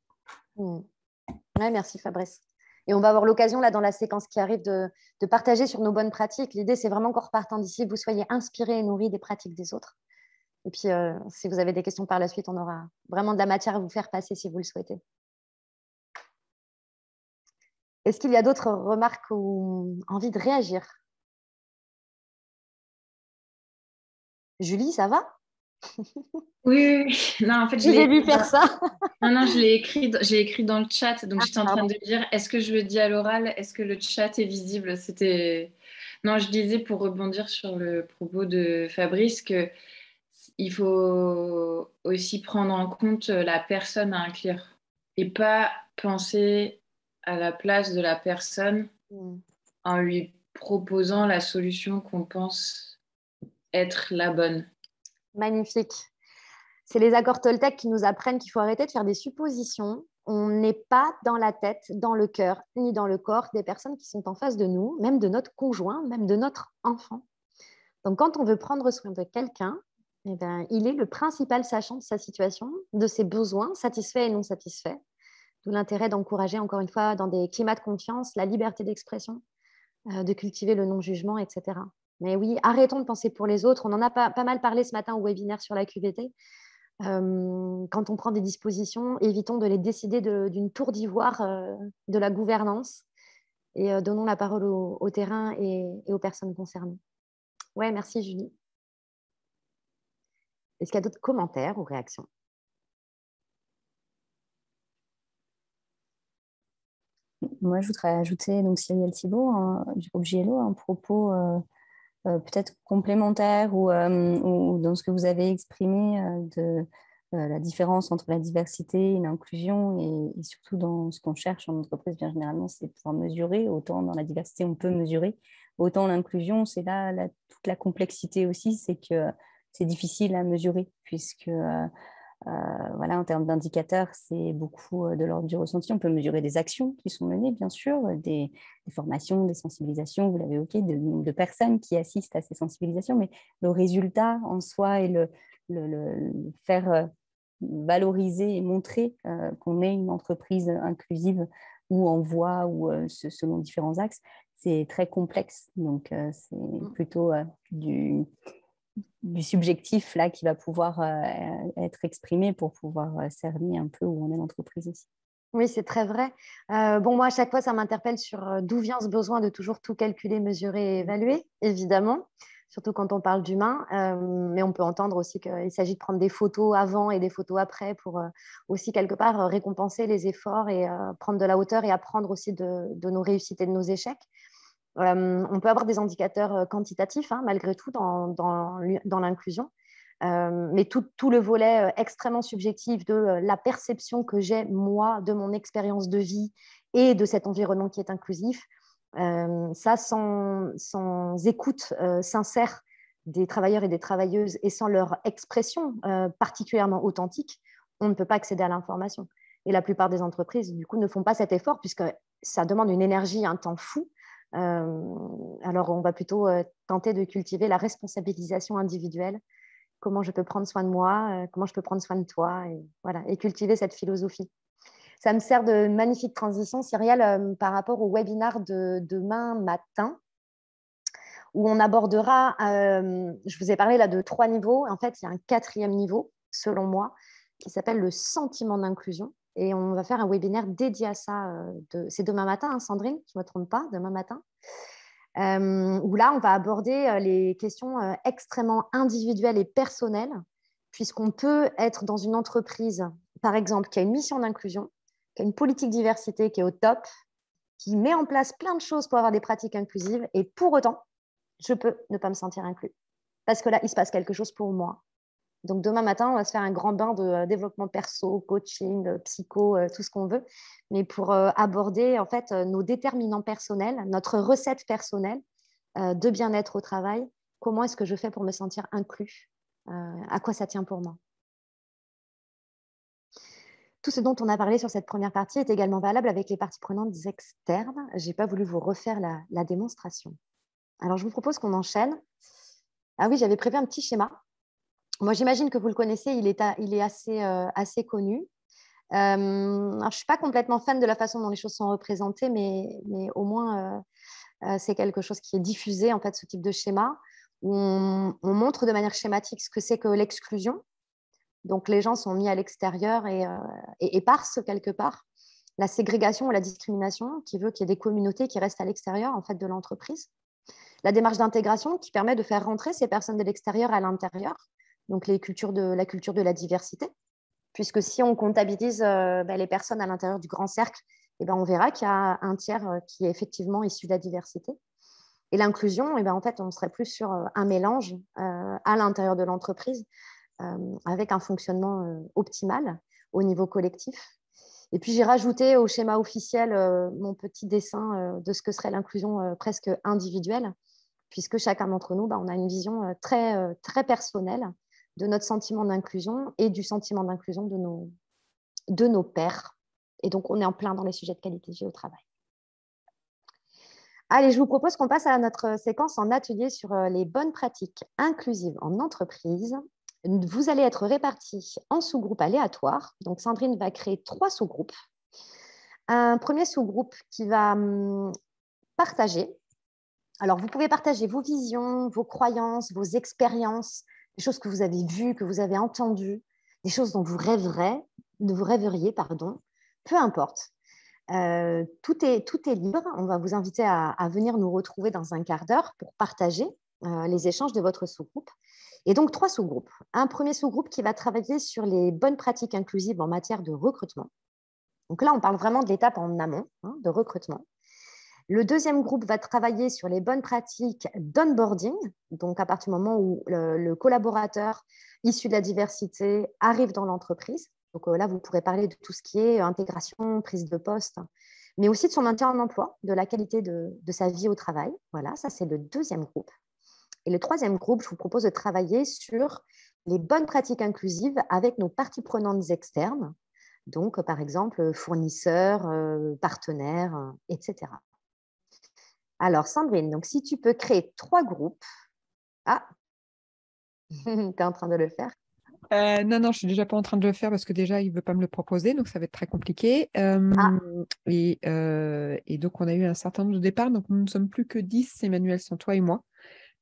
Ouais, merci Fabrice. Et on va avoir l'occasion, là, dans la séquence qui arrive, de partager sur nos bonnes pratiques. L'idée, c'est vraiment qu'en repartant d'ici, vous soyez inspirés et nourris des pratiques des autres. Et puis, si vous avez des questions par la suite, on aura vraiment de la matière à vous faire passer si vous le souhaitez. Est-ce qu'il y a d'autres remarques ou envie de réagir? Julie, ça va? Oui, oui. Non, en fait, J'ai vu faire ça. Non, j'ai écrit dans le chat. Donc, j'étais en train de dire, est-ce que je le dis à l'oral? Est-ce que le chat est visible? Non, je disais pour rebondir sur le propos de Fabrice que il faut aussi prendre en compte la personne à inclure et pas penser à la place de la personne en lui proposant la solution qu'on pense être la bonne. Magnifique. C'est les accords Toltec qui nous apprennent qu'il faut arrêter de faire des suppositions. On n'est pas dans la tête, dans le cœur, ni dans le corps des personnes qui sont en face de nous, même de notre conjoint, même de notre enfant. Donc, quand on veut prendre soin de quelqu'un, eh bien, il est le principal sachant de sa situation, de ses besoins satisfaits et non satisfaits. D'où l'intérêt d'encourager, encore une fois, dans des climats de confiance, la liberté d'expression, de cultiver le non-jugement, etc. Mais oui, arrêtons de penser pour les autres. On en a pas mal parlé ce matin au webinaire sur la QVT. Quand on prend des dispositions, évitons de les décider d'une tour d'ivoire de la gouvernance et donnons la parole au terrain et aux personnes concernées. Ouais, merci Julie. Est-ce qu'il y a d'autres commentaires ou réactions? Moi, je voudrais ajouter donc Cyrielle Thibault du groupe JLO un propos peut-être complémentaire ou dans ce que vous avez exprimé de la différence entre la diversité et l'inclusion et surtout dans ce qu'on cherche en entreprise, bien généralement, c'est de pouvoir mesurer. Autant dans la diversité, on peut mesurer. Autant l'inclusion, c'est là toute la complexité aussi, c'est que c'est difficile à mesurer puisque voilà, en termes d'indicateurs, c'est beaucoup de l'ordre du ressenti. On peut mesurer des actions qui sont menées, bien sûr, des formations, des sensibilisations, vous l'avez évoqué, de nombre de personnes qui assistent à ces sensibilisations, mais le résultat en soi et le faire valoriser et montrer qu'on est une entreprise inclusive ou en voie ou selon différents axes, c'est très complexe. Donc, c'est plutôt du subjectif là qui va pouvoir être exprimé pour pouvoir cerner un peu où on est l'entreprise aussi. Oui, c'est très vrai. Bon, moi, à chaque fois, ça m'interpelle sur d'où vient ce besoin de toujours tout calculer, mesurer et évaluer, évidemment, surtout quand on parle d'humain. Mais on peut entendre aussi qu'il s'agit de prendre des photos avant et des photos après pour aussi, quelque part, récompenser les efforts et prendre de la hauteur et apprendre aussi de nos réussites et de nos échecs. On peut avoir des indicateurs quantitatifs, hein, malgré tout, dans l'inclusion. Mais tout le volet extrêmement subjectif de la perception que j'ai, moi, de mon expérience de vie et de cet environnement qui est inclusif, ça, sans écoute sincère des travailleurs et des travailleuses et sans leur expression particulièrement authentique, on ne peut pas accéder à l'information. Et la plupart des entreprises, du coup, ne font pas cet effort puisque ça demande une énergie, un temps fou. Alors, on va plutôt tenter de cultiver la responsabilisation individuelle. Comment je peux prendre soin de moi, comment je peux prendre soin de toi, et, voilà, et cultiver cette philosophie. Ça me sert de magnifique transition, Cyrielle, par rapport au webinaire de demain matin, où on abordera, je vous ai parlé là de 3 niveaux, en fait, il y a un 4e niveau, selon moi, qui s'appelle le sentiment d'inclusion. Et on va faire un webinaire dédié à ça. C'est demain matin, hein, Sandrine, je ne me trompe pas, demain matin. Où là, on va aborder les questions extrêmement individuelles et personnelles, puisqu'on peut être dans une entreprise, par exemple, qui a une mission d'inclusion, qui a une politique diversité qui est au top, qui met en place plein de choses pour avoir des pratiques inclusives, et pour autant, je peux ne pas me sentir inclus. Parce que là, il se passe quelque chose pour moi. Donc, demain matin, on va se faire un grand bain de développement perso, coaching, psycho, tout ce qu'on veut, mais pour aborder en fait nos déterminants personnels, notre recette personnelle de bien-être au travail, comment est-ce que je fais pour me sentir inclus? À quoi ça tient pour moi? Tout ce dont on a parlé sur cette première partie est également valable avec les parties prenantes externes. Je n'ai pas voulu vous refaire la démonstration. Alors, je vous propose qu'on enchaîne. Ah oui, j'avais prévu un petit schéma. Moi, j'imagine que vous le connaissez, il est assez connu. Alors, je ne suis pas complètement fan de la façon dont les choses sont représentées, mais au moins, c'est quelque chose qui est diffusé, en fait, ce type de schéma, où on montre de manière schématique ce que c'est que l'exclusion. Donc, les gens sont mis à l'extérieur et éparses quelque part. La ségrégation ou la discrimination qui veut qu'il y ait des communautés qui restent à l'extérieur, en fait, de l'entreprise. La démarche d'intégration qui permet de faire rentrer ces personnes de l'extérieur à l'intérieur, donc la culture de la diversité. Puisque si on comptabilise les personnes à l'intérieur du grand cercle, on verra qu'il y a un tiers qui est effectivement issu de la diversité. Et l'inclusion, en fait, on serait plus sur un mélange à l'intérieur de l'entreprise avec un fonctionnement optimal au niveau collectif. Et puis, j'ai rajouté au schéma officiel mon petit dessin de ce que serait l'inclusion presque individuelle, puisque chacun d'entre nous, on a une vision très, très personnelle de notre sentiment d'inclusion et du sentiment d'inclusion de nos pairs. Et donc, on est en plein dans les sujets de qualité de vie au travail. Allez, je vous propose qu'on passe à notre séquence en atelier sur les bonnes pratiques inclusives en entreprise. Vous allez être répartis en sous-groupes aléatoires. Donc, Sandrine va créer 3 sous-groupes. Un premier sous-groupe qui va partager. Alors, vous pouvez partager vos visions, vos croyances, vos expériences, des choses que vous avez vues, que vous avez entendues, des choses dont vous rêveriez, peu importe. Tout est libre. On va vous inviter à venir nous retrouver dans un quart d'heure pour partager les échanges de votre sous-groupe. Et donc, 3 sous-groupes. Un premier sous-groupe qui va travailler sur les bonnes pratiques inclusives en matière de recrutement. Donc là, on parle vraiment de l'étape en amont de recrutement. Le deuxième groupe va travailler sur les bonnes pratiques d'onboarding, donc à partir du moment où le collaborateur issu de la diversité arrive dans l'entreprise. Donc là, vous pourrez parler de tout ce qui est intégration, prise de poste, mais aussi de son maintien en emploi, de la qualité de sa vie au travail. Voilà, ça c'est le deuxième groupe. Et le troisième groupe, je vous propose de travailler sur les bonnes pratiques inclusives avec nos parties prenantes externes, donc par exemple fournisseurs, partenaires, etc. Alors, Sandrine, donc, si tu peux créer 3 groupes. Ah, tu es en train de le faire? Non, je ne suis déjà pas en train de le faire parce que déjà, il ne veut pas me le proposer, donc ça va être très compliqué. Et donc, on a eu un certain nombre de départs, donc nous ne sommes plus que 10, Emmanuel, sans toi et moi.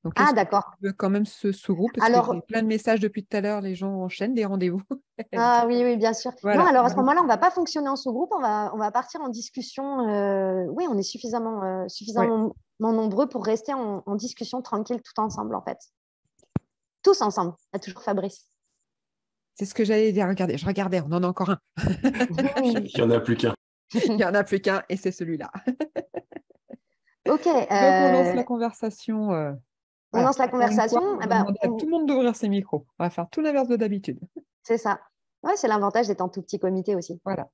Donc, d'accord. Tu veux quand même ce sous-groupe parce que j'ai plein de messages depuis tout à l'heure, les gens enchaînent des rendez-vous. Ah oui, bien sûr. Voilà. Non, alors à ce moment-là, on ne va pas fonctionner en sous-groupe, on va partir en discussion. Oui, on est suffisamment nombreux pour rester en discussion tranquille tout ensemble, en fait. Tous ensemble. Il y a toujours Fabrice. C'est ce que j'allais dire. Regardez, je regardais, on en a encore un. Il n'y en a plus qu'un. Il n'y en a plus qu'un et c'est celui-là. Ok. Donc, on lance la conversation. On lance la conversation. On va demander à tout le monde d'ouvrir ses micros. On va faire tout l'inverse de d'habitude. C'est ça. Ouais, c'est l'avantage d'être en tout petit comité aussi. Voilà.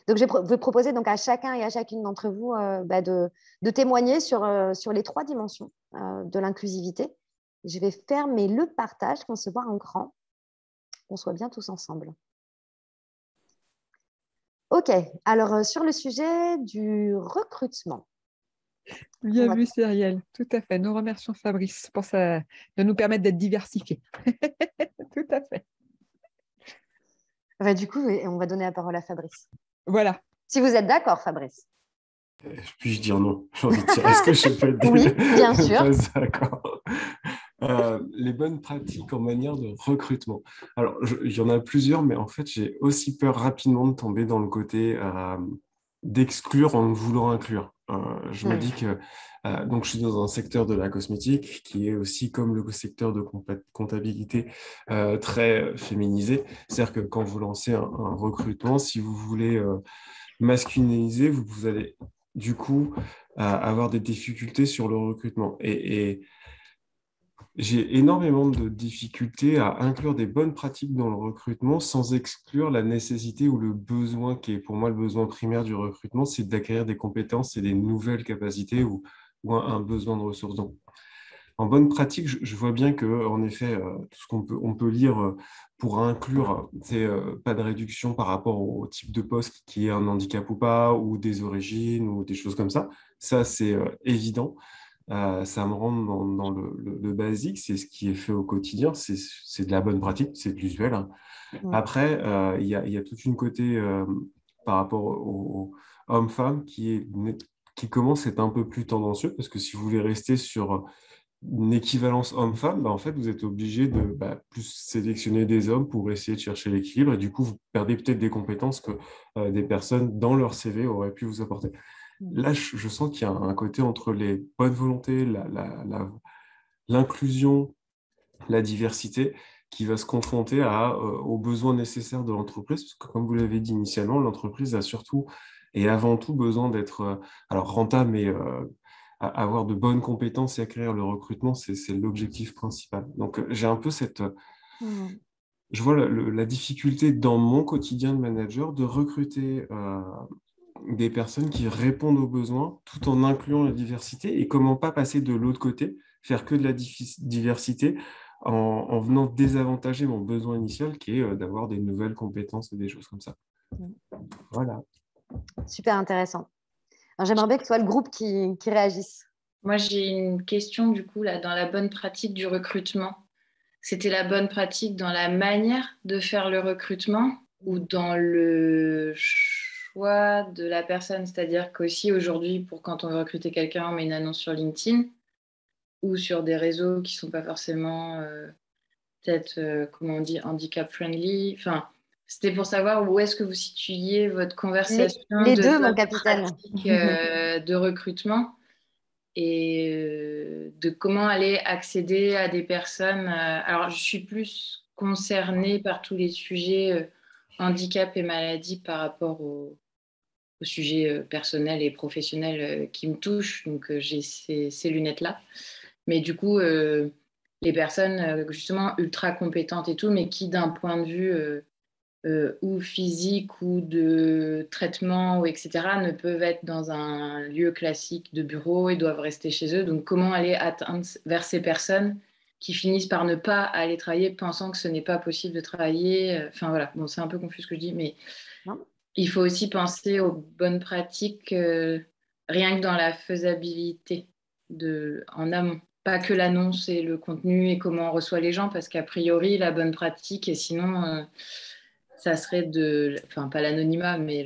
Donc, je vais proposer donc à chacun et à chacune d'entre vous de témoigner sur les 3 dimensions de l'inclusivité. Je vais fermer le partage, qu'on se voit en grand, qu'on soit bien tous ensemble. OK. Alors, sur le sujet du recrutement. Bien vu, Cyrielle. Tout à fait. Nous remercions Fabrice pour de nous permettre d'être diversifiés. Tout à fait. Du coup, on va donner la parole à Fabrice. Voilà. Si vous êtes d'accord, Fabrice. Puis-je dire non? J'ai envie de dire, est-ce que je peux être Oui, bien sûr. Pas d'accord. Les bonnes pratiques en manière de recrutement. Alors, il y en a plusieurs, mais en fait, j'ai aussi peur rapidement de tomber dans le côté d'exclure en voulant inclure. Je me dis que donc je suis dans un secteur de la cosmétique qui est aussi comme le secteur de comptabilité très féminisé. C'est-à-dire que quand vous lancez un recrutement, si vous voulez masculiniser, vous allez du coup avoir des difficultés sur le recrutement. Et j'ai énormément de difficultés à inclure des bonnes pratiques dans le recrutement sans exclure la nécessité ou le besoin qui est pour moi le besoin primaire du recrutement, c'est d'acquérir des compétences et des nouvelles capacités ou un besoin de ressources. Donc, En bonne pratique, je vois bien que, en effet, tout ce on peut lire pour inclure, c'est pas de réduction par rapport au type de poste qui est un handicap ou pas, ou des origines, ou des choses comme ça. Ça, c'est évident. Ça me rentre dans le basique, c'est ce qui est fait au quotidien, c'est de la bonne pratique, c'est de l'usuel, hein. Après, il y a toute une côté par rapport aux hommes-femmes qui commence à être un peu plus tendancieux, parce que si vous voulez rester sur une équivalence homme-femme, bah, en fait, vous êtes obligé de plus sélectionner des hommes pour essayer de chercher l'équilibre, et du coup, vous perdez peut-être des compétences que des personnes dans leur CV auraient pu vous apporter. Là, je sens qu'il y a un côté entre les bonnes volontés, l'inclusion, la diversité, qui va se confronter aux besoins nécessaires de l'entreprise, parce que comme vous l'avez dit initialement, l'entreprise a surtout et avant tout besoin d'être alors rentable, mais avoir de bonnes compétences et acquérir le recrutement, c'est l'objectif principal. Donc j'ai un peu je vois la difficulté dans mon quotidien de manager de recruter des personnes qui répondent aux besoins tout en incluant la diversité, et comment pas passer de l'autre côté, faire que de la diversité en venant désavantager mon besoin initial qui est d'avoir des nouvelles compétences et des choses comme ça. Voilà. Super intéressant. J'aimerais bien que ce soit le groupe qui réagisse. Moi, j'ai une question du coup là, dans la bonne pratique du recrutement. C'était la bonne pratique dans la manière de faire le recrutement ou dans le choix de la personne? C'est-à-dire qu'aussi aujourd'hui, pour quand on veut recruter quelqu'un, on met une annonce sur LinkedIn ou sur des réseaux qui ne sont pas forcément peut-être, comment on dit, handicap-friendly. Enfin, c'était pour savoir où est-ce que vous situiez votre conversation les de deux, mon bonne capitaine. pratique de recrutement et de comment aller accéder à des personnes. Alors, je suis plus concernée par tous les sujets handicap et maladie par rapport aux sujets personnels et professionnels qui me touchent. Donc, j'ai ces lunettes-là. Mais du coup, les personnes justement ultra compétentes et tout, mais qui d'un point de vue ou physique ou de traitement ou etc. ne peuvent être dans un lieu classique de bureau et doivent rester chez eux. Donc comment aller atteindre vers ces personnes qui finissent par ne pas aller travailler pensant que ce n'est pas possible de travailler. Enfin voilà, bon, c'est un peu confus ce que je dis, mais Non. il faut aussi penser aux bonnes pratiques rien que dans la faisabilité en amont. Pas que l'annonce et le contenu et comment on reçoit les gens, parce qu'a priori, la bonne pratique, et sinon, ça serait enfin pas l'anonymat, mais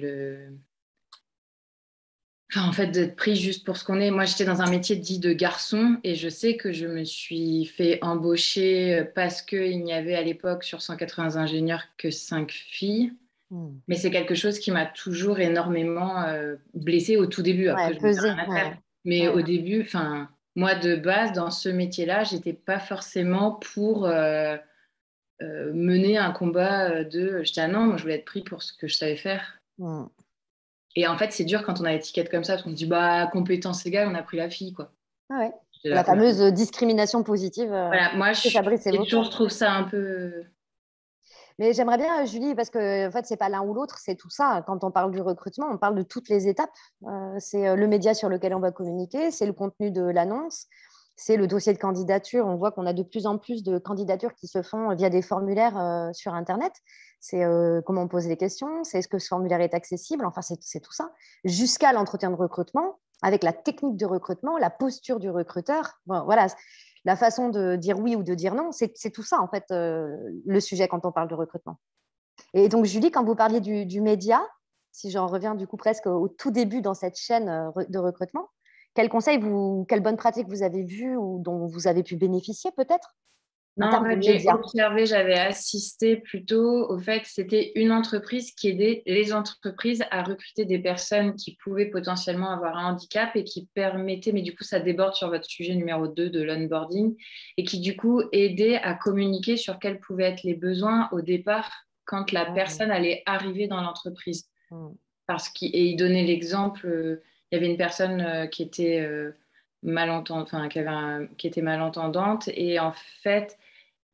enfin, en fait, d'être pris juste pour ce qu'on est. Moi, j'étais dans un métier dit de garçon et je sais que je me suis fait embaucher parce qu'il n'y avait à l'époque sur 180 ingénieurs que 5 filles. Mais c'est quelque chose qui m'a toujours énormément blessée au tout début. Après, je ne sais rien à faire. Mais au début, enfin, moi, de base, dans ce métier-là, je n'étais pas forcément pour mener un combat de... J'étais, ah non, moi, je voulais être pris pour ce que je savais faire. Et en fait, c'est dur quand on a l'étiquette comme ça, parce qu'on se dit, bah, compétence égale, on a pris la fille, quoi. Ah ouais. La fameuse discrimination positive. Voilà, moi, je trouve ça un peu... Mais j'aimerais bien, Julie, parce que en fait, c'est pas l'un ou l'autre, c'est tout ça. Quand on parle du recrutement, on parle de toutes les étapes. C'est le média sur lequel on va communiquer, c'est le contenu de l'annonce, c'est le dossier de candidature. On voit qu'on a de plus en plus de candidatures qui se font via des formulaires sur Internet. C'est comment on pose les questions, c'est est-ce que ce formulaire est accessible. Enfin, c'est tout ça. Jusqu'à l'entretien de recrutement, avec la technique de recrutement, la posture du recruteur. Bon, voilà. La façon de dire oui ou de dire non, c'est tout ça, en fait, le sujet quand on parle de recrutement. Et donc, Julie, quand vous parliez du média, si j'en reviens du coup presque au tout début dans cette chaîne de recrutement, quels conseils, quelles bonnes pratiques vous avez vues ou dont vous avez pu bénéficier peut-être? Non, en fait, j'ai observé, j'avais assisté plutôt au fait que c'était une entreprise qui aidait les entreprises à recruter des personnes qui pouvaient potentiellement avoir un handicap et qui permettait, mais du coup, ça déborde sur votre sujet numéro 2 de l'onboarding, et qui du coup aidait à communiquer sur quels pouvaient être les besoins au départ quand la personne allait arriver dans l'entreprise. Et il donnait l'exemple, il y avait une personne qui était qui était malentendante, et en fait,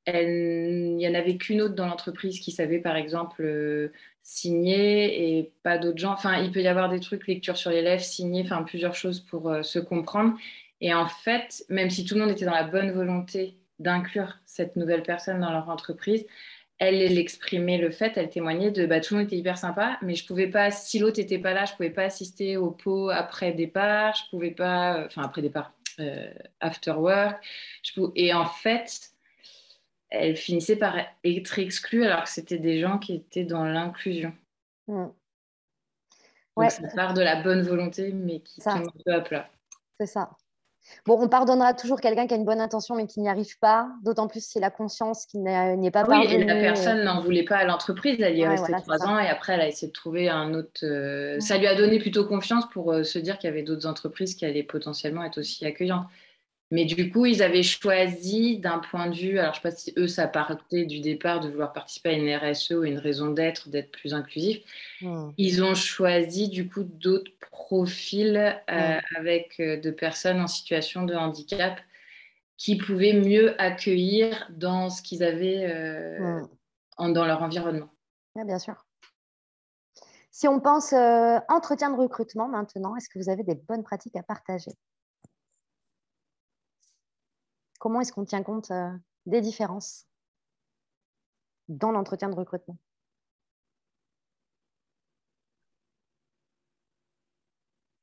il n'y en avait qu'une autre dans l'entreprise qui savait, par exemple, signer et pas d'autres gens. Enfin, il peut y avoir des trucs, lecture sur les lèvres, signer, enfin, plusieurs choses pour se comprendre. Et en fait, même si tout le monde était dans la bonne volonté d'inclure cette nouvelle personne dans leur entreprise, elle exprimait le fait, elle témoignait de tout le monde était hyper sympa, mais je pouvais pas, si l'autre n'était pas là, je pouvais pas assister au pot après départ, je pouvais pas, enfin après départ, after work. Et en fait, elle finissait par être exclue alors que c'était des gens qui étaient dans l'inclusion. Donc ça part de la bonne volonté, mais qui tombe un peu à plat. C'est ça. Bon, on pardonnera toujours quelqu'un qui a une bonne intention mais qui n'y arrive pas, d'autant plus s'il a conscience qu'il n'y est pas parvenu. Oui, et la personne n'en voulait pas à l'entreprise, elle y est restée 3 ans et après elle a essayé de trouver un autre... Ça lui a donné plutôt confiance pour se dire qu'il y avait d'autres entreprises qui allaient potentiellement être aussi accueillantes. Mais du coup, ils avaient choisi d'un point de vue, alors je ne sais pas si eux, ça partait du départ de vouloir participer à une RSE ou une raison d'être plus inclusif. Ils ont choisi du coup d'autres profils avec de personnes en situation de handicap qui pouvaient mieux accueillir dans ce qu'ils avaient dans leur environnement. Oui, bien sûr. Si on pense entretien de recrutement maintenant, est-ce que vous avez des bonnes pratiques à partager? Comment est-ce qu'on tient compte des différences dans l'entretien de recrutement?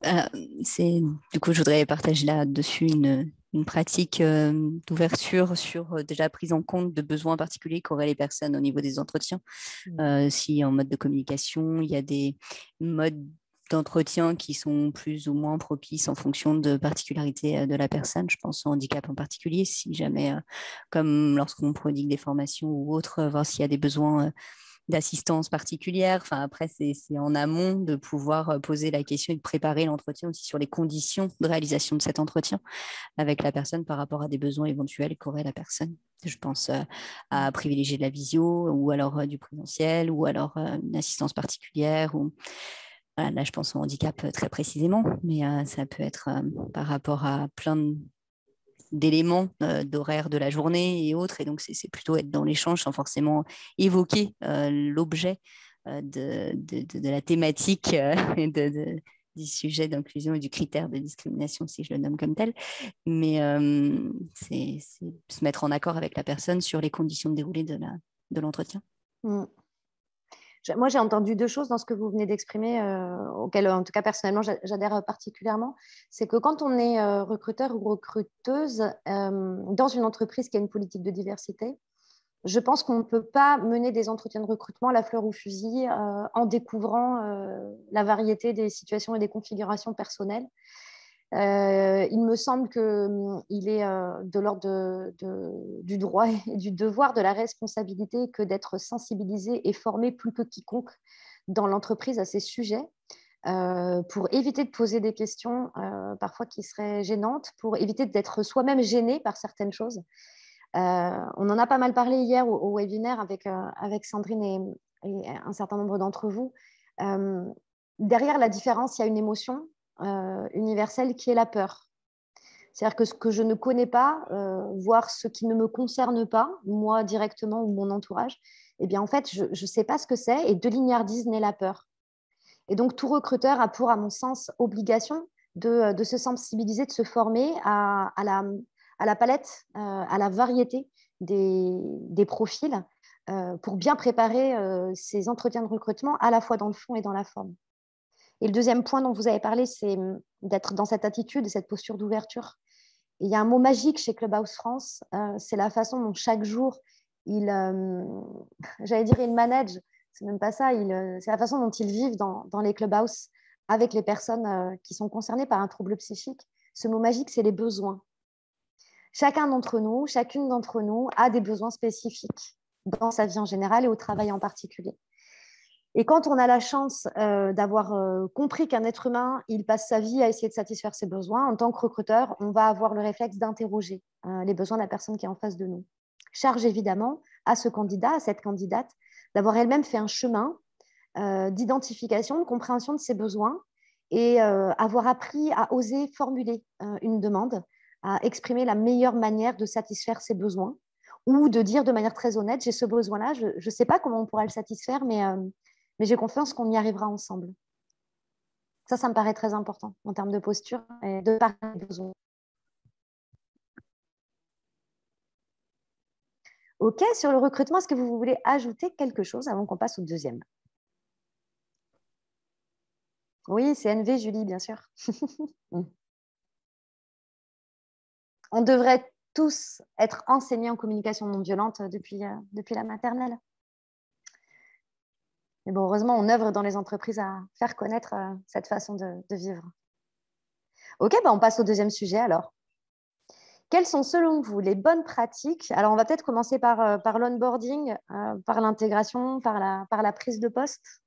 Du coup, je voudrais partager là-dessus une pratique d'ouverture sur déjà prise en compte de besoins particuliers qu'auraient les personnes au niveau des entretiens. Si en mode de communication, il y a des modes d'entretien qui sont plus ou moins propices en fonction de particularités de la personne. Je pense au handicap en particulier, si jamais, comme lorsqu'on prodigue des formations ou autres, voir s'il y a des besoins d'assistance particulière. Enfin, après, c'est en amont de pouvoir poser la question et de préparer l'entretien aussi sur les conditions de réalisation de cet entretien avec la personne par rapport à des besoins éventuels qu'aurait la personne. Je pense à privilégier de la visio ou alors du présentiel ou alors une assistance particulière. Voilà, là, je pense au handicap très précisément, mais ça peut être par rapport à plein d'éléments d'horaire de la journée et autres. Et donc, c'est plutôt être dans l'échange sans forcément évoquer l'objet de la thématique et du sujet d'inclusion et du critère de discrimination, si je le nomme comme tel. Mais c'est se mettre en accord avec la personne sur les conditions de déroulé de l'entretien. Moi, j'ai entendu 2 choses dans ce que vous venez d'exprimer, auxquelles, en tout cas, personnellement, j'adhère particulièrement. C'est que quand on est recruteur ou recruteuse dans une entreprise qui a une politique de diversité, je pense qu'on ne peut pas mener des entretiens de recrutement à la fleur au fusil en découvrant la variété des situations et des configurations personnelles. Il me semble qu'il est de l'ordre du droit et du devoir, de la responsabilité, que d'être sensibilisé et formé plus que quiconque dans l'entreprise à ces sujets, pour éviter de poser des questions parfois qui seraient gênantes, pour éviter d'être soi-même gêné par certaines choses. On en a pas mal parlé hier au webinaire avec Sandrine et un certain nombre d'entre vous. Derrière la différence, il y a une émotion universelle qui est la peur. C'est-à-dire que ce que je ne connais pas, voire ce qui ne me concerne pas, moi directement ou mon entourage, eh bien en fait, je ne sais pas ce que c'est et de l'ignardise naît la peur. Et donc tout recruteur a à mon sens, obligation de se sensibiliser, de se former à la palette, à la variété des profils pour bien préparer ces entretiens de recrutement à la fois dans le fond et dans la forme. Et le deuxième point dont vous avez parlé, c'est d'être dans cette attitude et cette posture d'ouverture. Et il y a un mot magique chez Clubhouse France, c'est la façon dont chaque jour, il manage, c'est même pas ça, c'est la façon dont ils vivent dans les Clubhouse avec les personnes qui sont concernées par un trouble psychique. Ce mot magique, c'est les besoins. Chacun d'entre nous, chacune d'entre nous a des besoins spécifiques dans sa vie en général et au travail en particulier. Et quand on a la chance d'avoir compris qu'un être humain, il passe sa vie à essayer de satisfaire ses besoins, en tant que recruteur, on va avoir le réflexe d'interroger les besoins de la personne qui est en face de nous. Charge évidemment à ce candidat, à cette candidate, d'avoir elle-même fait un chemin d'identification, de compréhension de ses besoins et avoir appris à oser formuler une demande, à exprimer la meilleure manière de satisfaire ses besoins ou de dire de manière très honnête, j'ai ce besoin-là, je ne sais pas comment on pourra le satisfaire, mais j'ai confiance qu'on y arrivera ensemble. Ça me paraît très important en termes de posture et de parler des besoins. OK, sur le recrutement, est-ce que vous voulez ajouter quelque chose avant qu'on passe au deuxième? Oui, c'est NV, Julie, bien sûr. On devrait tous être enseignés en communication non violente depuis la maternelle. Mais bon, heureusement, on œuvre dans les entreprises à faire connaître cette façon de vivre. OK, on passe au deuxième sujet alors. Quelles sont selon vous les bonnes pratiques? Alors, on va peut-être commencer par l'onboarding, par l'intégration, par la prise de poste.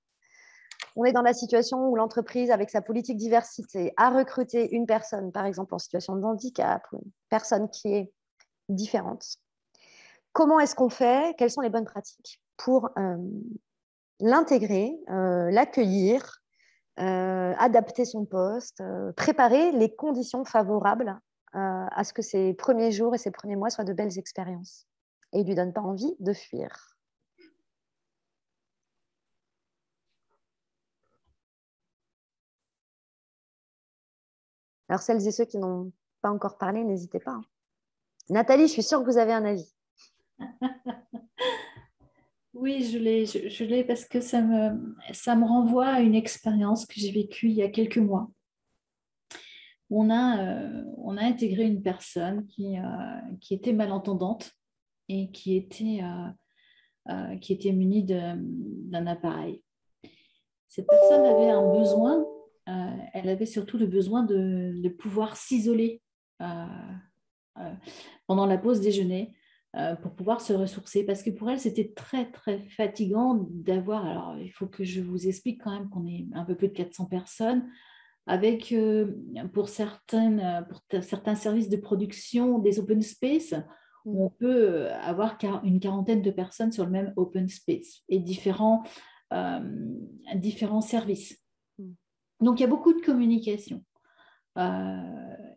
On est dans la situation où l'entreprise, avec sa politique diversité, a recruté une personne, par exemple en situation de handicap, ou une personne qui est différente. Comment est-ce qu'on fait? Quelles sont les bonnes pratiques pour l'intégrer, l'accueillir, adapter son poste, préparer les conditions favorables à ce que ses premiers jours et ses premiers mois soient de belles expériences et ne lui donnent pas envie de fuir? Alors, celles et ceux qui n'ont pas encore parlé, n'hésitez pas. Nathalie, je suis sûre que vous avez un avis. Oui, je l'ai parce que ça me renvoie à une expérience que j'ai vécue il y a quelques mois. On a intégré une personne qui était malentendante et qui était munie d'un appareil. Cette personne avait un besoin, elle avait surtout le besoin de pouvoir s'isoler pendant la pause déjeuner pour pouvoir se ressourcer. Parce que pour elle, c'était très, très fatigant d'avoir... Alors, il faut que je vous explique quand même qu'on est un peu plus de 400 personnes, avec, pour certains services de production, des open space, où on peut avoir une quarantaine de personnes sur le même open space et différents services. Donc, il y a beaucoup de communication.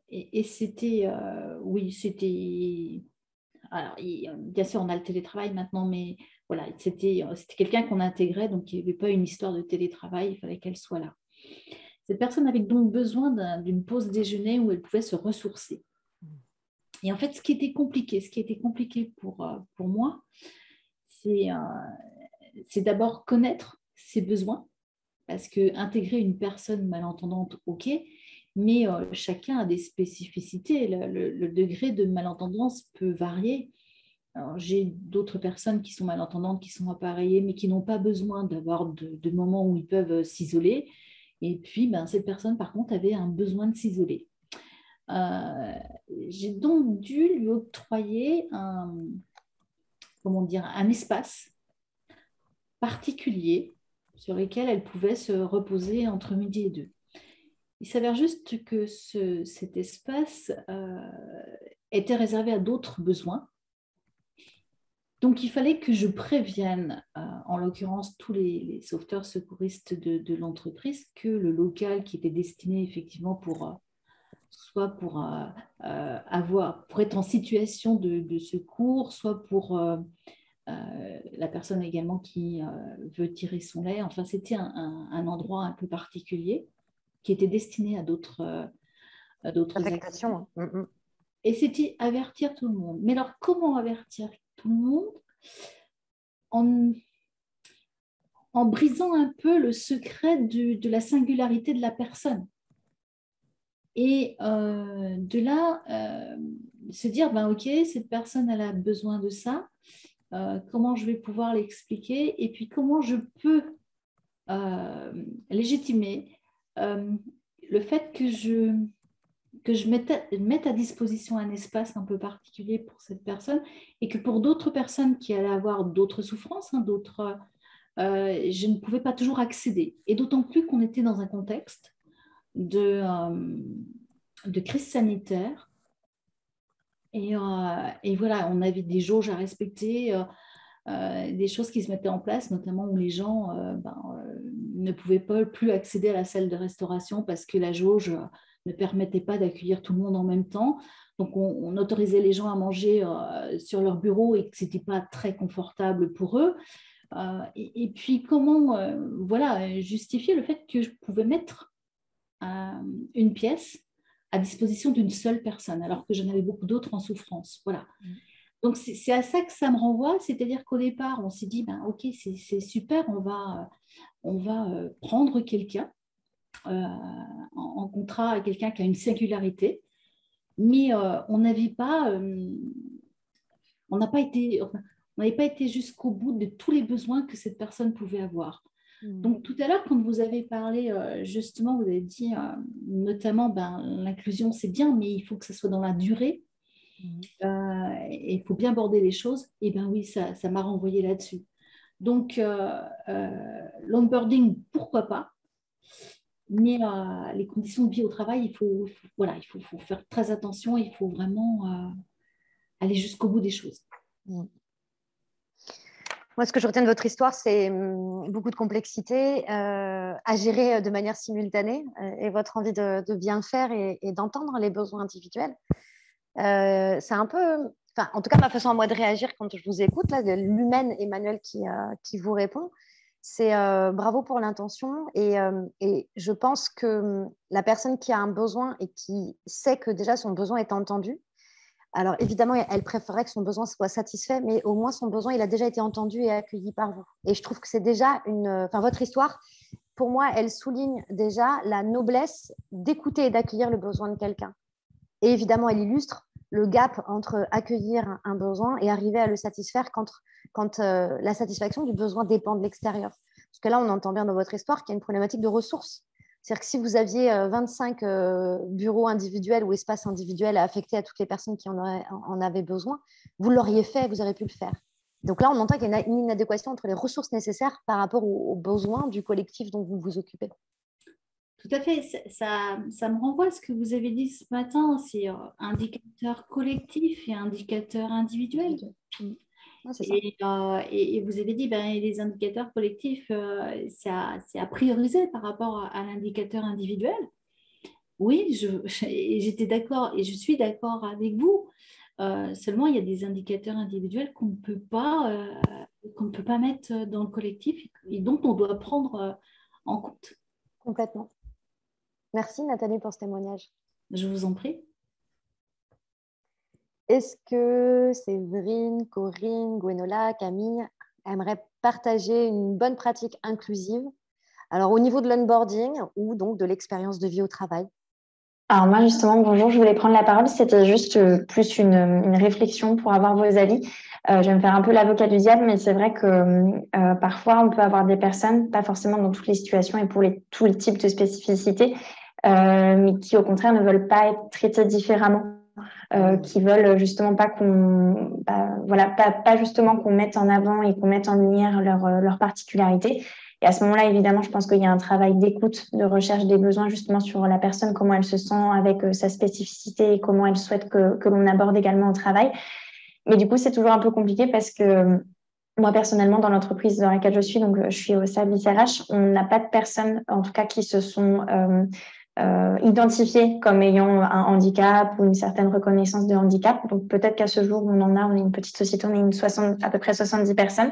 Et c'était, oui, c'était... Alors, bien sûr, on a le télétravail maintenant, mais voilà, c'était quelqu'un qu'on intégrait, donc il n'y avait pas une histoire de télétravail, il fallait qu'elle soit là. Cette personne avait donc besoin d'une pause déjeuner où elle pouvait se ressourcer. Et en fait, ce qui était compliqué pour moi, c'est d'abord connaître ses besoins, parce qu'intégrer une personne malentendante, ok, mais chacun a des spécificités. Le degré de malentendance peut varier. Alors, j'ai d'autres personnes qui sont malentendantes, qui sont appareillées, mais qui n'ont pas besoin d'avoir de moments où ils peuvent s'isoler. Et puis, cette personne, par contre, avait un besoin de s'isoler. J'ai donc dû lui octroyer un espace particulier sur lequel elle pouvait se reposer entre midi et 2. Il s'avère juste que cet espace était réservé à d'autres besoins. Donc, il fallait que je prévienne, en l'occurrence, tous les sauveteurs secouristes de l'entreprise, que le local qui était destiné effectivement pour être en situation de secours, soit pour la personne également qui veut tirer son lait. Enfin, c'était un endroit un peu particulier qui était destiné à d'autres affectations. Et c'était avertir tout le monde. Mais alors, comment avertir tout le monde? En brisant un peu le secret de la singularité de la personne. Et de là, se dire, ok, cette personne, elle a besoin de ça. Comment je vais pouvoir l'expliquer? Et puis, comment je peux légitimer le fait que je mette à disposition un espace un peu particulier pour cette personne et que pour d'autres personnes qui allaient avoir d'autres souffrances, je ne pouvais pas toujours accéder. Et d'autant plus qu'on était dans un contexte de crise sanitaire. Et voilà, on avait des jauges à respecter, des choses qui se mettaient en place, notamment où les gens ne pouvaient pas plus accéder à la salle de restauration parce que la jauge ne permettait pas d'accueillir tout le monde en même temps. Donc, on autorisait les gens à manger sur leur bureau et que ce n'était pas très confortable pour eux. Et puis, comment justifier le fait que je pouvais mettre une pièce à disposition d'une seule personne, alors que j'en avais beaucoup d'autres en souffrance. Voilà. Donc, c'est à ça que ça me renvoie, c'est-à-dire qu'au départ, on s'est dit, ben, ok, c'est super, on va prendre quelqu'un en contrat, quelqu'un qui a une singularité, mais on n'avait pas, on n'a pas été, enfin, on n'avait pas été jusqu'au bout de tous les besoins que cette personne pouvait avoir. Donc, tout à l'heure, quand vous avez parlé, justement, vous avez dit notamment, ben, l'inclusion, c'est bien, mais il faut que ça soit dans la durée. Il faut bien aborder les choses. Et bien oui, ça m'a renvoyé là-dessus. Donc, l'onboarding, pourquoi pas. Mais les conditions de vie au travail, voilà, il faut faire très attention. Il faut vraiment aller jusqu'au bout des choses. Moi, ce que je retiens de votre histoire, c'est beaucoup de complexité à gérer de manière simultanée et votre envie de bien faire et d'entendre les besoins individuels. C'est un peu, enfin, en tout cas, ma façon à moi de réagir quand je vous écoute, là, l'humaine Emmanuel qui vous répond, c'est bravo pour l'intention et je pense que la personne qui a un besoin et qui sait que déjà son besoin est entendu, alors évidemment, elle préférerait que son besoin soit satisfait, mais au moins son besoin, il a déjà été entendu et accueilli par vous. Et je trouve que c'est déjà enfin, votre histoire, pour moi, elle souligne déjà la noblesse d'écouter et d'accueillir le besoin de quelqu'un. Et évidemment, elle illustre le gap entre accueillir un besoin et arriver à le satisfaire quand la satisfaction du besoin dépend de l'extérieur. Parce que là, on entend bien dans votre histoire qu'il y a une problématique de ressources. C'est-à-dire que si vous aviez 25 bureaux individuels ou espaces individuels à affecter à toutes les personnes qui en avaient besoin, vous l'auriez fait, vous auriez pu le faire. Donc là, on entend qu'il y a une inadéquation entre les ressources nécessaires par rapport aux besoins du collectif dont vous vous occupez. Tout à fait, ça me renvoie à ce que vous avez dit ce matin, c'est indicateur collectif et indicateur individuel. Et vous avez dit, ben, les indicateurs collectifs, c'est à prioriser par rapport à l'indicateur individuel. Oui, j'étais d'accord et je suis d'accord avec vous. Seulement, il y a des indicateurs individuels qu'on ne peut pas mettre dans le collectif et dont on doit prendre en compte. Complètement. Merci Nathalie pour ce témoignage. Je vous en prie. Est-ce que Séverine, Corinne, Gwenola, Camille aimeraient partager une bonne pratique inclusive? Alors au niveau de l'onboarding ou donc de l'expérience de vie au travail? Alors moi justement, bonjour, je voulais prendre la parole. C'était juste plus une réflexion pour avoir vos avis. Je vais me faire un peu l'avocat du diable, mais c'est vrai que parfois on peut avoir des personnes, pas forcément dans toutes les situations et pour tous les types de spécificités, mais qui au contraire ne veulent pas être traitées différemment. Qui veulent justement pas pas justement qu'on mette en avant et qu'on mette en lumière leurs particularités. Et à ce moment-là, évidemment, je pense qu'il y a un travail d'écoute, de recherche des besoins justement sur la personne, comment elle se sent avec sa spécificité et comment elle souhaite que l'on aborde également au travail. Mais du coup, c'est toujours un peu compliqué parce que moi, personnellement, dans l'entreprise dans laquelle je suis, donc je suis au service RH, on n'a pas de personnes, en tout cas, qui se sont identifiés comme ayant un handicap ou une certaine reconnaissance de handicap. Donc peut-être qu'à ce jour, on est une petite société, on est à peu près 70 personnes.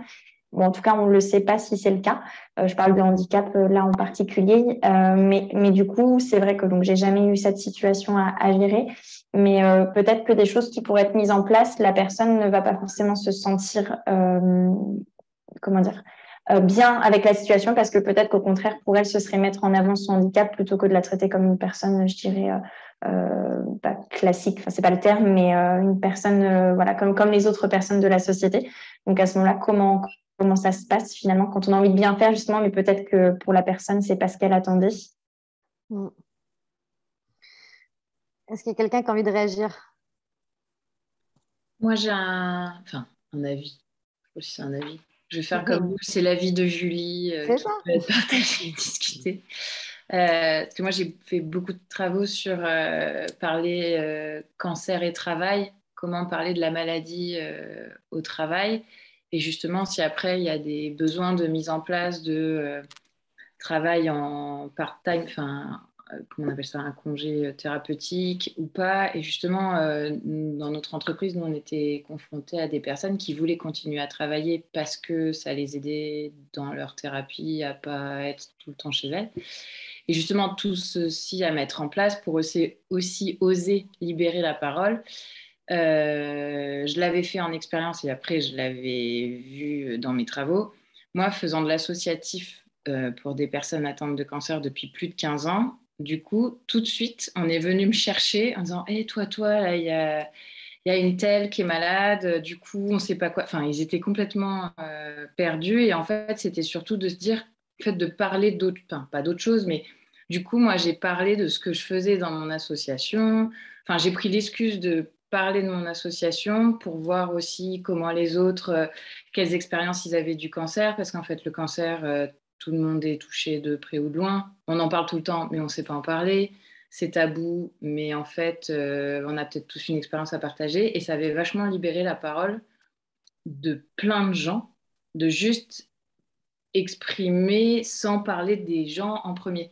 Bon, en tout cas, on ne le sait pas si c'est le cas. Je parle de handicap là en particulier. Mais du coup, c'est vrai que donc j'ai jamais eu cette situation à gérer. Mais peut-être que des choses qui pourraient être mises en place, la personne ne va pas forcément se sentir, bien avec la situation parce que peut-être qu'au contraire, pour elle, ce serait mettre en avant son handicap plutôt que de la traiter comme une personne, je dirais, pas classique, enfin, c'est pas le terme, mais une personne comme les autres personnes de la société. Donc à ce moment-là, comment ça se passe finalement quand on a envie de bien faire justement, mais peut-être que pour la personne, c'est pas ce qu'elle attendait. Est-ce qu'il y a quelqu'un qui a envie de réagir? Moi, j'ai un avis. Je sais pas si c'est un avis. Je vais faire comme vous, c'est l'avis de Julie qui peut être partagé et discuté. Parce que moi, j'ai fait beaucoup de travaux sur parler cancer et travail, comment parler de la maladie au travail. Et justement, si après, il y a des besoins de mise en place de travail en part-time, comment on appelle ça, un congé thérapeutique ou pas. Et justement, dans notre entreprise, nous, on était confrontés à des personnes qui voulaient continuer à travailler parce que ça les aidait dans leur thérapie à pas être tout le temps chez elles. Et justement, tout ceci à mettre en place pour aussi oser libérer la parole. Je l'avais fait en expérience et après, je l'avais vu dans mes travaux. Moi, faisant de l'associatif pour des personnes atteintes de cancer depuis plus de 15 ans, du coup, tout de suite, on est venu me chercher en disant hey, toi, là, il y a une telle qui est malade, du coup, on ne sait pas quoi. Enfin, ils étaient complètement perdus. Et en fait, c'était surtout de se dire, en fait, de parler d'autres, enfin, pas d'autres choses, mais du coup, moi, j'ai parlé de ce que je faisais dans mon association. Enfin, j'ai pris l'excuse de parler de mon association pour voir aussi comment les autres, quelles expériences ils avaient du cancer, parce qu'en fait, le cancer, tout le monde est touché de près ou de loin. On en parle tout le temps, mais on ne sait pas en parler. C'est tabou, mais en fait, on a peut-être tous une expérience à partager et ça avait vachement libéré la parole de plein de gens, de juste exprimer sans parler des gens en premier.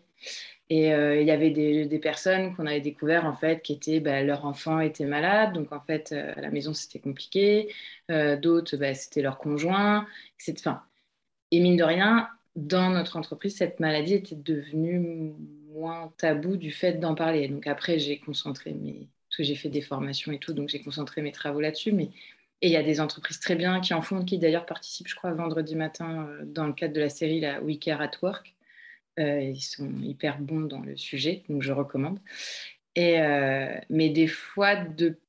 Et il y avait des personnes qu'on avait découvert en fait qui étaient, leur enfant était malade, donc en fait à la maison c'était compliqué. D'autres, c'était leur conjoint. Enfin, et mine de rien, dans notre entreprise, cette maladie était devenue moins tabou du fait d'en parler. Donc après, j'ai concentré parce que j'ai fait des formations et tout, donc j'ai concentré mes travaux là-dessus. Et il y a des entreprises très bien qui en font, qui d'ailleurs participent, je crois, vendredi matin dans le cadre de la série la We Care at Work. Ils sont hyper bons dans le sujet, donc je recommande. Mais des fois, de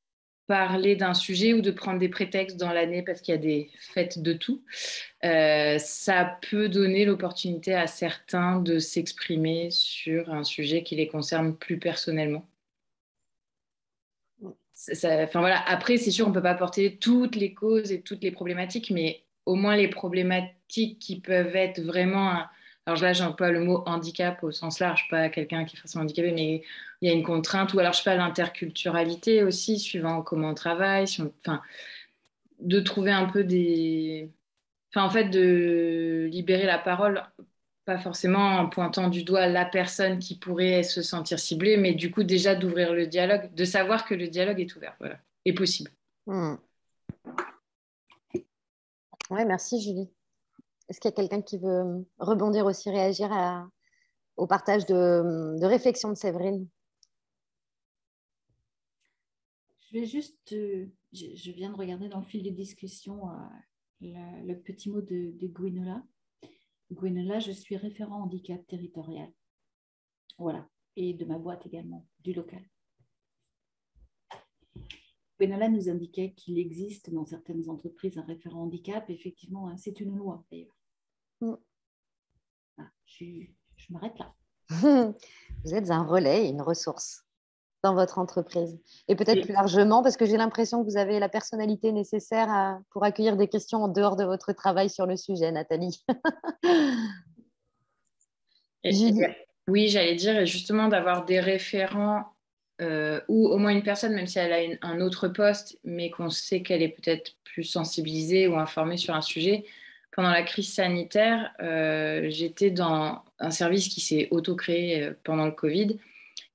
parler d'un sujet ou de prendre des prétextes dans l'année parce qu'il y a des fêtes de tout, ça peut donner l'opportunité à certains de s'exprimer sur un sujet qui les concerne plus personnellement. Enfin, voilà. Après, c'est sûr, on ne peut pas porter toutes les causes et toutes les problématiques, mais au moins les problématiques qui peuvent être vraiment... Alors là, j'emploie le mot handicap au sens large, pas quelqu'un qui est forcément handicapé, mais il y a une contrainte, ou alors je sais pas, l'interculturalité aussi, suivant comment on travaille, enfin, de trouver un peu des... Enfin, en fait, de libérer la parole, pas forcément en pointant du doigt la personne qui pourrait se sentir ciblée, mais du coup, déjà d'ouvrir le dialogue, de savoir que le dialogue est ouvert, voilà, est possible. Oui, merci Julie. Est-ce qu'il y a quelqu'un qui veut rebondir aussi, réagir au partage de réflexion de Séverine? Je vais juste, je viens de regarder dans le fil des discussions le petit mot de Gwenola. Gwenola, je suis référent handicap territorial. Voilà. Et de ma boîte également, du local. Gwenola nous indiquait qu'il existe dans certaines entreprises un référent handicap. Effectivement, hein, c'est une loi d'ailleurs. Ah, je m'arrête là. Vous êtes un relais et une ressource dans votre entreprise. Et peut-être plus largement, parce que j'ai l'impression que vous avez la personnalité nécessaire pour accueillir des questions en dehors de votre travail sur le sujet, Nathalie. Oui, j'allais dire, justement, d'avoir des référents ou au moins une personne, même si elle a un autre poste, mais qu'on sait qu'elle est peut-être plus sensibilisée ou informée sur un sujet. Pendant la crise sanitaire, j'étais dans un service qui s'est auto-créé pendant le Covid,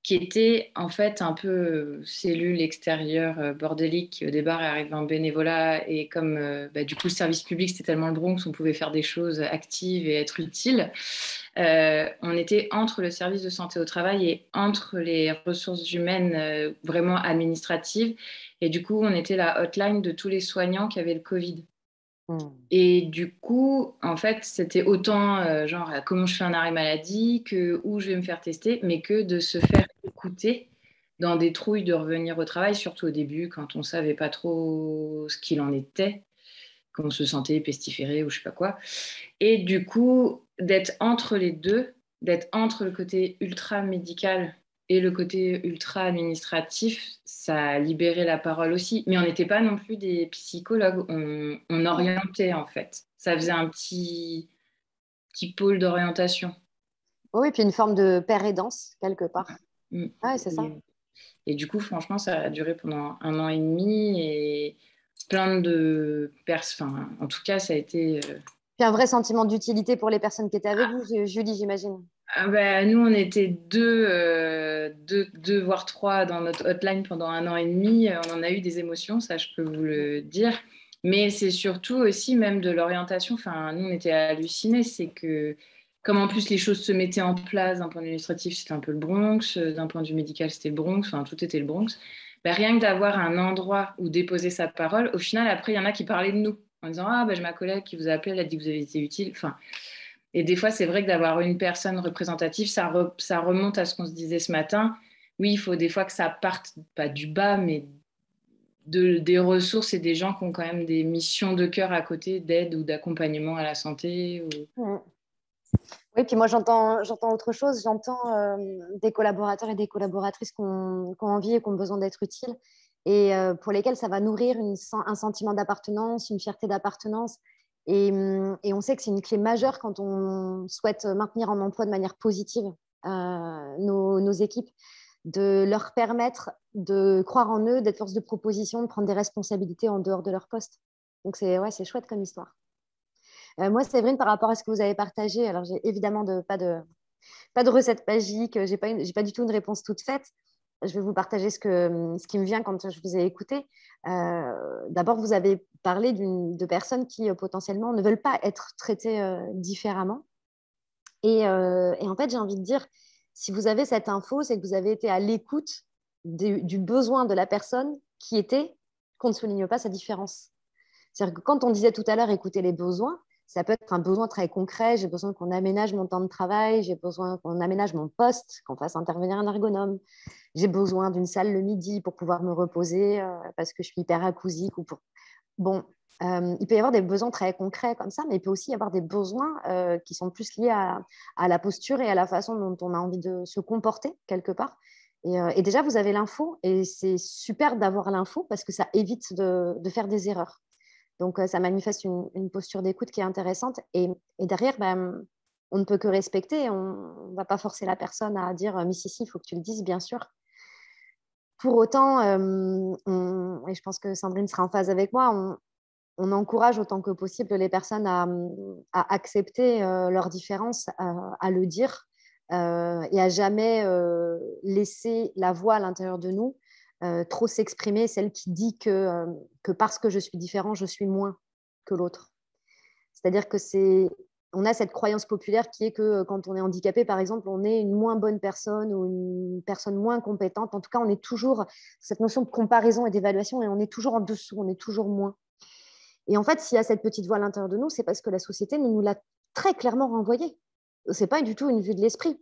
qui était en fait un peu cellule extérieure bordélique qui au départ est arrivée en bénévolat et comme du coup le service public c'était tellement le Bronx, on pouvait faire des choses actives et être utile. On était entre le service de santé au travail et entre les ressources humaines vraiment administratives et du coup on était la hotline de tous les soignants qui avaient le Covid. Et du coup, en fait, c'était autant genre comment je fais un arrêt maladie que où je vais me faire tester, mais que de se faire écouter dans des trouilles de revenir au travail, surtout au début quand on savait pas trop ce qu'il en était, qu'on se sentait pestiféré ou je sais pas quoi. Et du coup, d'être entre les deux, d'être entre le côté ultra médical et le côté ultra administratif, ça a libéré la parole aussi. Mais on n'était pas non plus des psychologues, on orientait en fait. Ça faisait un petit pôle d'orientation. Oui, et puis une forme de père aidance, quelque part. Ouais, c'est ça. Et du coup, franchement, ça a duré pendant 1 an et demi et plein de personnes. En tout cas, ça a été... Puis un vrai sentiment d'utilité pour les personnes qui étaient avec vous, Julie, j'imagine. Nous, on était deux, voire 3 dans notre hotline pendant 1 an et demi. On en a eu des émotions, ça, je peux vous le dire. Mais c'est surtout aussi même de l'orientation. Enfin, nous, on était hallucinés. C'est que, comme en plus les choses se mettaient en place d'un point de vue administratif, c'était un peu le Bronx. D'un point de vue médical, c'était le Bronx. Enfin, tout était le Bronx. rien que d'avoir un endroit où déposer sa parole, au final, après, il y en a qui parlaient de nous en disant « Ah, j'ai ma collègue qui vous a appelé, elle a dit que vous avez été utile. » Enfin, et des fois, c'est vrai que d'avoir une personne représentative, ça remonte à ce qu'on se disait ce matin. Oui, il faut des fois que ça parte, pas du bas, mais des ressources et des gens qui ont quand même des missions de cœur à côté d'aide ou d'accompagnement à la santé. Oui, puis moi, j'entends autre chose. J'entends des collaborateurs et des collaboratrices qui ont envie et qui ont besoin d'être utiles et pour lesquels ça va nourrir un sentiment d'appartenance, une fierté d'appartenance. Et on sait que c'est une clé majeure quand on souhaite maintenir en emploi de manière positive nos équipes, de leur permettre de croire en eux, d'être force de proposition, de prendre des responsabilités en dehors de leur poste. Donc, c'est chouette comme histoire. Moi, Séverine, par rapport à ce que vous avez partagé, alors j'ai évidemment pas de recette magique, j'ai pas du tout une réponse toute faite. Je vais vous partager ce qui me vient quand je vous ai écouté. D'abord, vous avez parlé de personnes qui potentiellement ne veulent pas être traitées différemment. Et en fait, j'ai envie de dire, si vous avez cette info, c'est que vous avez été à l'écoute du besoin de la personne qui était qu'on ne souligne pas sa différence. C'est-à-dire que quand on disait tout à l'heure écouter les besoins, ça peut être un besoin très concret. J'ai besoin qu'on aménage mon temps de travail, j'ai besoin qu'on aménage mon poste, qu'on fasse intervenir un ergonome. J'ai besoin d'une salle le midi pour pouvoir me reposer parce que je suis hyperacousique. Bon, il peut y avoir des besoins très concrets comme ça, mais il peut aussi y avoir des besoins qui sont plus liés à la posture et à la façon dont on a envie de se comporter quelque part. Et déjà, vous avez l'info et c'est super d'avoir l'info parce que ça évite de faire des erreurs. Donc, ça manifeste une posture d'écoute qui est intéressante. Et derrière, on ne peut que respecter. On ne va pas forcer la personne à dire « mais si, il faut que tu le dises, bien sûr ». Pour autant, et je pense que Sandrine sera en phase avec moi, on encourage autant que possible les personnes à accepter leurs différences, à le dire et à jamais laisser la voix à l'intérieur de nous trop s'exprimer, celle qui dit que parce que je suis différent, je suis moins que l'autre. C'est-à-dire on a cette croyance populaire qui est que quand on est handicapé, par exemple, on est une moins bonne personne ou une personne moins compétente. En tout cas, on est toujours cette notion de comparaison et d'évaluation et on est toujours en dessous, on est toujours moins. Et en fait, s'il y a cette petite voix à l'intérieur de nous, c'est parce que la société nous l'a très clairement renvoyée. Ce n'est pas du tout une vue de l'esprit.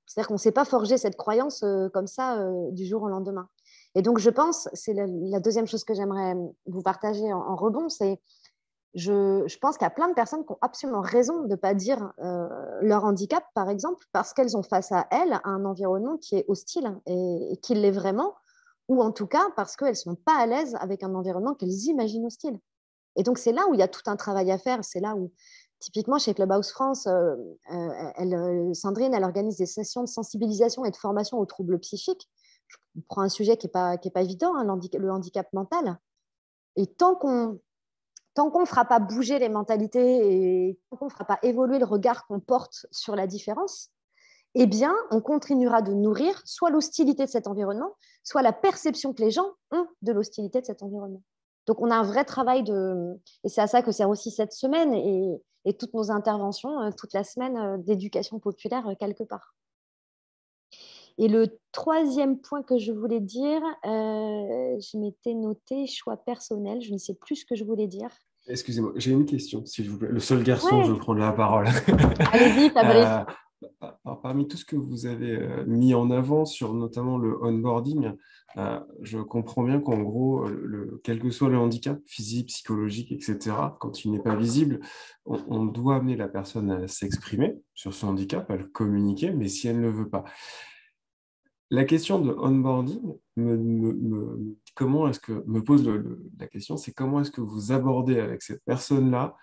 C'est-à-dire qu'on ne s'est pas forgé cette croyance comme ça du jour au lendemain. Et donc, je pense, c'est la deuxième chose que j'aimerais vous partager en rebond, c'est je pense qu'il y a plein de personnes qui ont absolument raison de ne pas dire leur handicap, par exemple, parce qu'elles ont face à elles un environnement qui est hostile et qui l'est vraiment, ou en tout cas parce qu'elles ne sont pas à l'aise avec un environnement qu'elles imaginent hostile. Et donc, c'est là où il y a tout un travail à faire. C'est là où, typiquement, chez Clubhouse France, Sandrine, elle organise des sessions de sensibilisation et de formation aux troubles psychiques. Je prends un sujet qui n'est pas évident, hein, le handicap mental. Et tant qu'on ne fera pas bouger les mentalités et tant qu'on ne fera pas évoluer le regard qu'on porte sur la différence, eh bien, on continuera de nourrir soit l'hostilité de cet environnement, soit la perception que les gens ont de l'hostilité de cet environnement. Donc, on a un vrai travail et c'est à ça que sert aussi cette semaine et toutes nos interventions, toute la semaine d'éducation populaire quelque part. Et le troisième point que je voulais dire, je m'étais noté choix personnel, je ne sais plus ce que je voulais dire. Excusez-moi, j'ai une question, s'il vous plaît. Le seul garçon, je prends la parole. Allez-y, Fabrice. Parmi tout ce que vous avez mis en avant sur notamment le onboarding, je comprends bien qu'en gros, quel que soit le handicap physique, psychologique, etc., quand il n'est pas visible, on doit amener la personne à s'exprimer sur son handicap, à le communiquer, mais si elle ne le veut pas. La question de onboarding me pose la question, c'est comment est-ce que vous abordez avec cette personne-là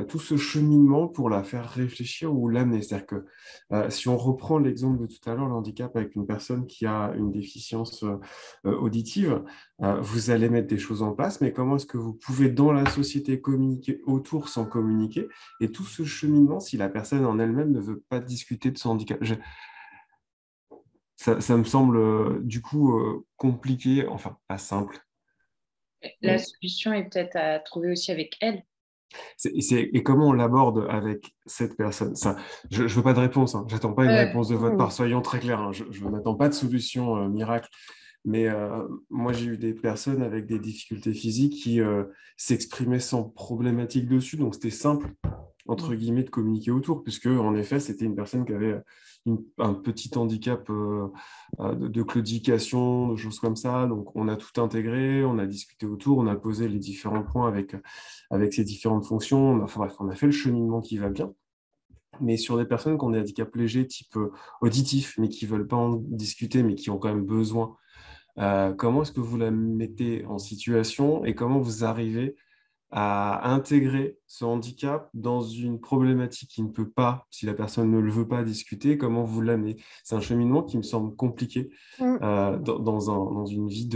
tout ce cheminement pour la faire réfléchir ou l'amener. C'est-à-dire que si on reprend l'exemple de tout à l'heure, le handicap avec une personne qui a une déficience auditive, vous allez mettre des choses en place, mais comment est-ce que vous pouvez dans la société communiquer autour sans communiquer, et tout ce cheminement si la personne en elle-même ne veut pas discuter de son handicap. Ça me semble du coup compliqué, enfin pas simple. La solution est peut-être à trouver aussi avec elle. Et comment on l'aborde avec cette personne? Je ne veux pas de réponse, hein. Je n'attends pas une réponse de votre part, soyons très clairs, hein. Je n'attends pas de solution miracle. Mais moi, j'ai eu des personnes avec des difficultés physiques qui s'exprimaient sans problématique dessus. Donc, c'était simple, entre guillemets, de communiquer autour, puisque, en effet, c'était une personne qui avait un petit handicap de claudication, de choses comme ça. Donc, on a tout intégré, on a discuté autour, on a posé les différents points avec ces différentes fonctions. Enfin, bref, on a fait le cheminement qui va bien. Mais sur des personnes qui ont des handicaps légers, type auditif, mais qui ne veulent pas en discuter, mais qui ont quand même besoin, comment est-ce que vous la mettez en situation et comment vous arrivez à intégrer ce handicap dans une problématique qui ne peut pas, si la personne ne le veut pas discuter, comment vous l'amenez? C'est un cheminement qui me semble compliqué dans une vie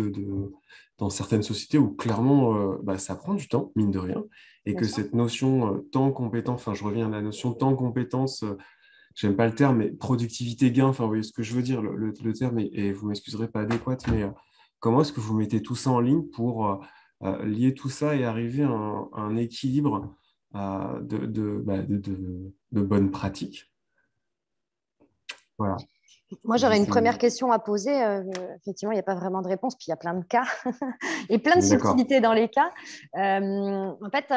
dans certaines sociétés où clairement ça prend du temps, mine de rien, et que cette notion temps-compétence, enfin je reviens à la notion temps-compétence, j'aime pas le terme, mais productivité-gain, enfin vous voyez ce que je veux dire, le terme, et vous m'excuserez pas adéquat, mais comment est-ce que vous mettez tout ça en ligne pour lier tout ça et arriver à un équilibre de bonnes pratiques? Voilà. Moi, j'aurais une première question à poser. Effectivement, il n'y a pas vraiment de réponse, puis il y a plein de cas et plein de subtilités dans les cas. En fait,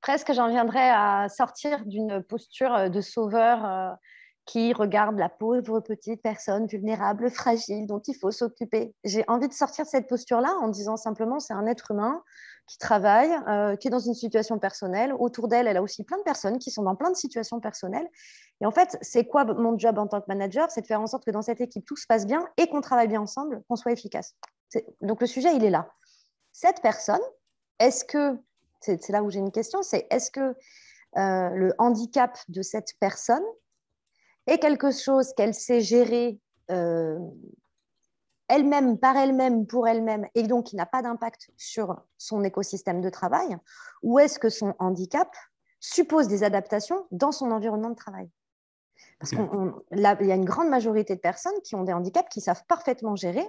presque j'en viendrais à sortir d'une posture de sauveur qui regarde la pauvre petite personne vulnérable, fragile, dont il faut s'occuper. J'ai envie de sortir de cette posture-là en disant simplement c'est un être humain qui travaille, qui est dans une situation personnelle. Autour d'elle, elle a aussi plein de personnes qui sont dans plein de situations personnelles. Et en fait, c'est quoi mon job en tant que manager? C'est de faire en sorte que dans cette équipe, tout se passe bien et qu'on travaille bien ensemble, qu'on soit efficace. Donc, le sujet, il est là. Cette personne, est-ce que, c'est là où j'ai une question, c'est est-ce que le handicap de cette personne est quelque chose qu'elle sait gérer elle-même, par elle-même, pour elle-même, et donc qui n'a pas d'impact sur son écosystème de travail, ou est-ce que son handicap suppose des adaptations dans son environnement de travail? Parce qu'il y a une grande majorité de personnes qui ont des handicaps qui savent parfaitement gérer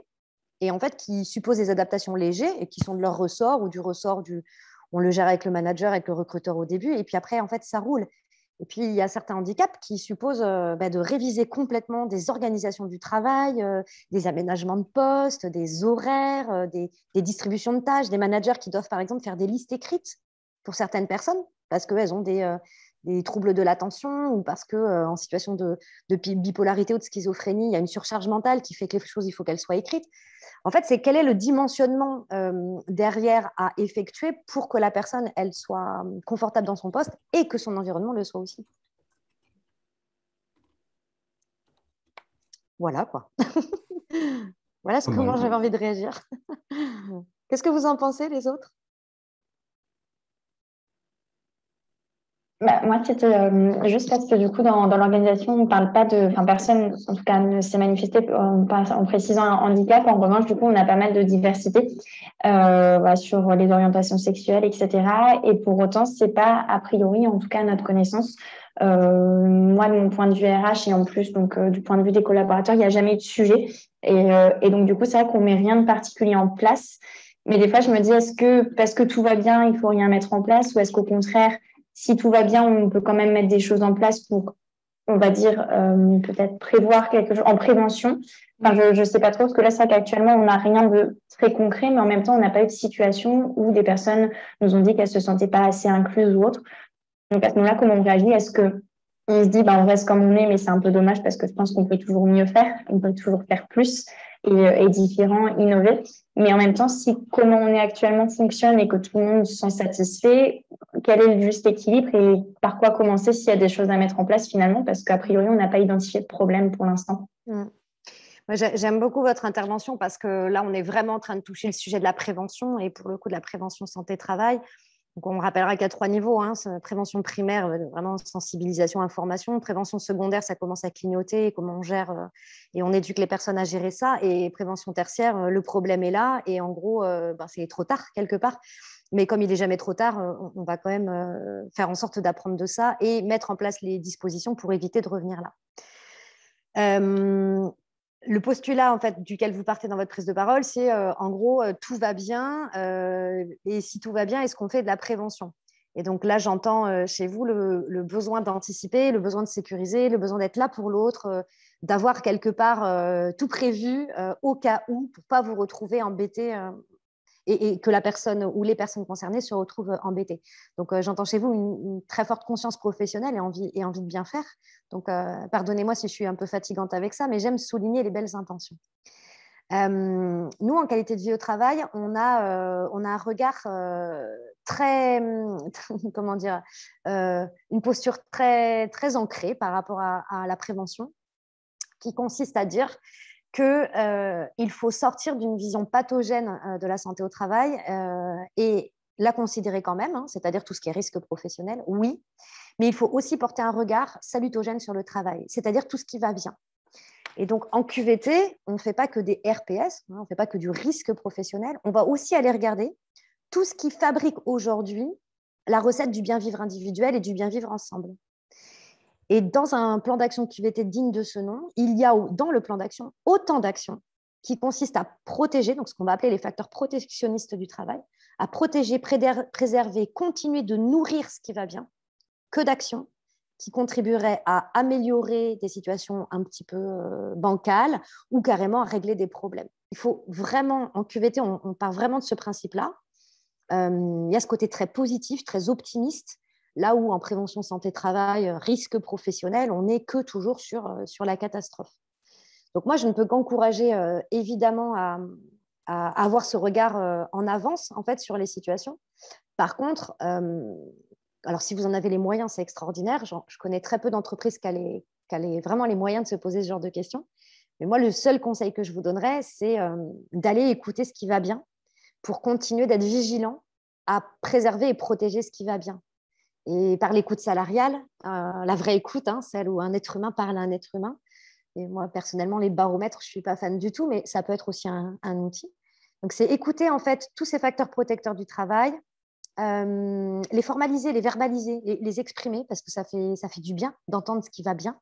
et en fait qui supposent des adaptations légères et qui sont de leur ressort ou du ressort du... On le gère avec le manager, avec le recruteur au début, et puis après, en fait, ça roule. Et puis, il y a certains handicaps qui supposent de réviser complètement des organisations du travail, des aménagements de postes, des horaires, des distributions de tâches, des managers qui doivent, par exemple, faire des listes écrites pour certaines personnes parce qu'elles ont des troubles de l'attention ou parce qu'en situation de bipolarité ou de schizophrénie, il y a une surcharge mentale qui fait que les choses, il faut qu'elles soient écrites. En fait, c'est quel est le dimensionnement derrière à effectuer pour que la personne, elle soit confortable dans son poste et que son environnement le soit aussi. Voilà, quoi. Voilà comment j'avais envie de réagir. Qu'est-ce que vous en pensez, les autres? Moi, c'était juste parce que du coup, dans l'organisation, on ne parle pas de... Enfin, personne, en tout cas, ne s'est manifesté en précisant un handicap. En revanche, du coup, on a pas mal de diversité sur les orientations sexuelles, etc. Et pour autant, ce n'est pas, a priori, en tout cas, à notre connaissance, moi, de mon point de vue RH et en plus, donc, du point de vue des collaborateurs, il n'y a jamais eu de sujet. Et donc, du coup, c'est vrai qu'on ne met rien de particulier en place. Mais des fois, je me dis, est-ce que parce que tout va bien, il ne faut rien mettre en place, ou est-ce qu'au contraire, si tout va bien, on peut quand même mettre des choses en place pour, on va dire, peut-être prévoir quelque chose en prévention. Enfin, je ne sais pas trop, parce que là, c'est vrai qu'actuellement, on n'a rien de très concret, mais en même temps, on n'a pas eu de situation où des personnes nous ont dit qu'elles ne se sentaient pas assez incluses ou autre. Donc, à ce moment-là, comment on réagit? Est-ce qu'on se dit, on reste comme on est, mais c'est un peu dommage parce que je pense qu'on peut toujours mieux faire, on peut toujours faire plus et différent, innover. Mais en même temps, si comment on est actuellement fonctionne et que tout le monde se sent satisfait, quel est le juste équilibre et par quoi commencer s'il y a des choses à mettre en place finalement? Parce qu'a priori, on n'a pas identifié de problème pour l'instant. J'aime beaucoup votre intervention parce que là, on est vraiment en train de toucher le sujet de la prévention et pour le coup de la prévention santé-travail. Donc, on rappellera qu'il y a 3 niveaux. Prévention primaire, vraiment sensibilisation, information. Prévention secondaire, ça commence à clignoter, comment on gère et on éduque les personnes à gérer ça. Et prévention tertiaire, le problème est là. Et en gros, c'est trop tard quelque part. Mais comme il n'est jamais trop tard, on va quand même faire en sorte d'apprendre de ça et mettre en place les dispositions pour éviter de revenir là. Le postulat en fait, duquel vous partez dans votre prise de parole, c'est en gros tout va bien et si tout va bien, est-ce qu'on fait de la prévention? Et donc là, j'entends chez vous le besoin d'anticiper, le besoin de sécuriser, le besoin d'être là pour l'autre, d'avoir quelque part tout prévu au cas où, pour ne pas vous retrouver embêté et que la personne ou les personnes concernées se retrouvent embêtées. Donc, j'entends chez vous une très forte conscience professionnelle et envie de bien faire. Donc, pardonnez-moi si je suis un peu fatigante avec ça, mais j'aime souligner les belles intentions. Nous, en qualité de vie au travail, on a un regard très, comment dire, une posture très, très ancrée par rapport à la prévention, qui consiste à dire qu'il faut sortir d'une vision pathogène de la santé au travail et la considérer quand même, c'est-à-dire tout ce qui est risque professionnel, oui, mais il faut aussi porter un regard salutogène sur le travail, c'est-à-dire tout ce qui va bien. Et donc, en QVT, on ne fait pas que des RPS, on ne fait pas que du risque professionnel, on va aussi aller regarder tout ce qui fabrique aujourd'hui la recette du bien-vivre individuel et du bien-vivre ensemble. Et dans un plan d'action QVT digne de ce nom, il y a dans le plan d'action autant d'actions qui consistent à protéger, donc ce qu'on va appeler les facteurs protectionnistes du travail, à protéger, préserver, continuer de nourrir ce qui va bien, que d'actions qui contribueraient à améliorer des situations un petit peu bancales ou carrément à régler des problèmes. Il faut vraiment, en QVT, on part vraiment de ce principe-là. Il y a ce côté très positif, très optimiste, là où en prévention santé-travail, risque professionnel, on n'est que toujours sur la catastrophe. Donc moi, je ne peux qu'encourager évidemment à avoir ce regard en avance en fait, sur les situations. Par contre, alors si vous en avez les moyens, c'est extraordinaire. Je connais très peu d'entreprises qui aient vraiment les moyens de se poser ce genre de questions. Mais moi, le seul conseil que je vous donnerais, c'est d'aller écouter ce qui va bien pour continuer d'être vigilant à préserver et protéger ce qui va bien. Et par l'écoute salariale, la vraie écoute, celle où un être humain parle à un être humain. Et moi, personnellement, les baromètres, je ne suis pas fan du tout, mais ça peut être aussi un outil. Donc, c'est écouter en fait tous ces facteurs protecteurs du travail, les formaliser, les verbaliser, les exprimer, parce que ça fait du bien d'entendre ce qui va bien.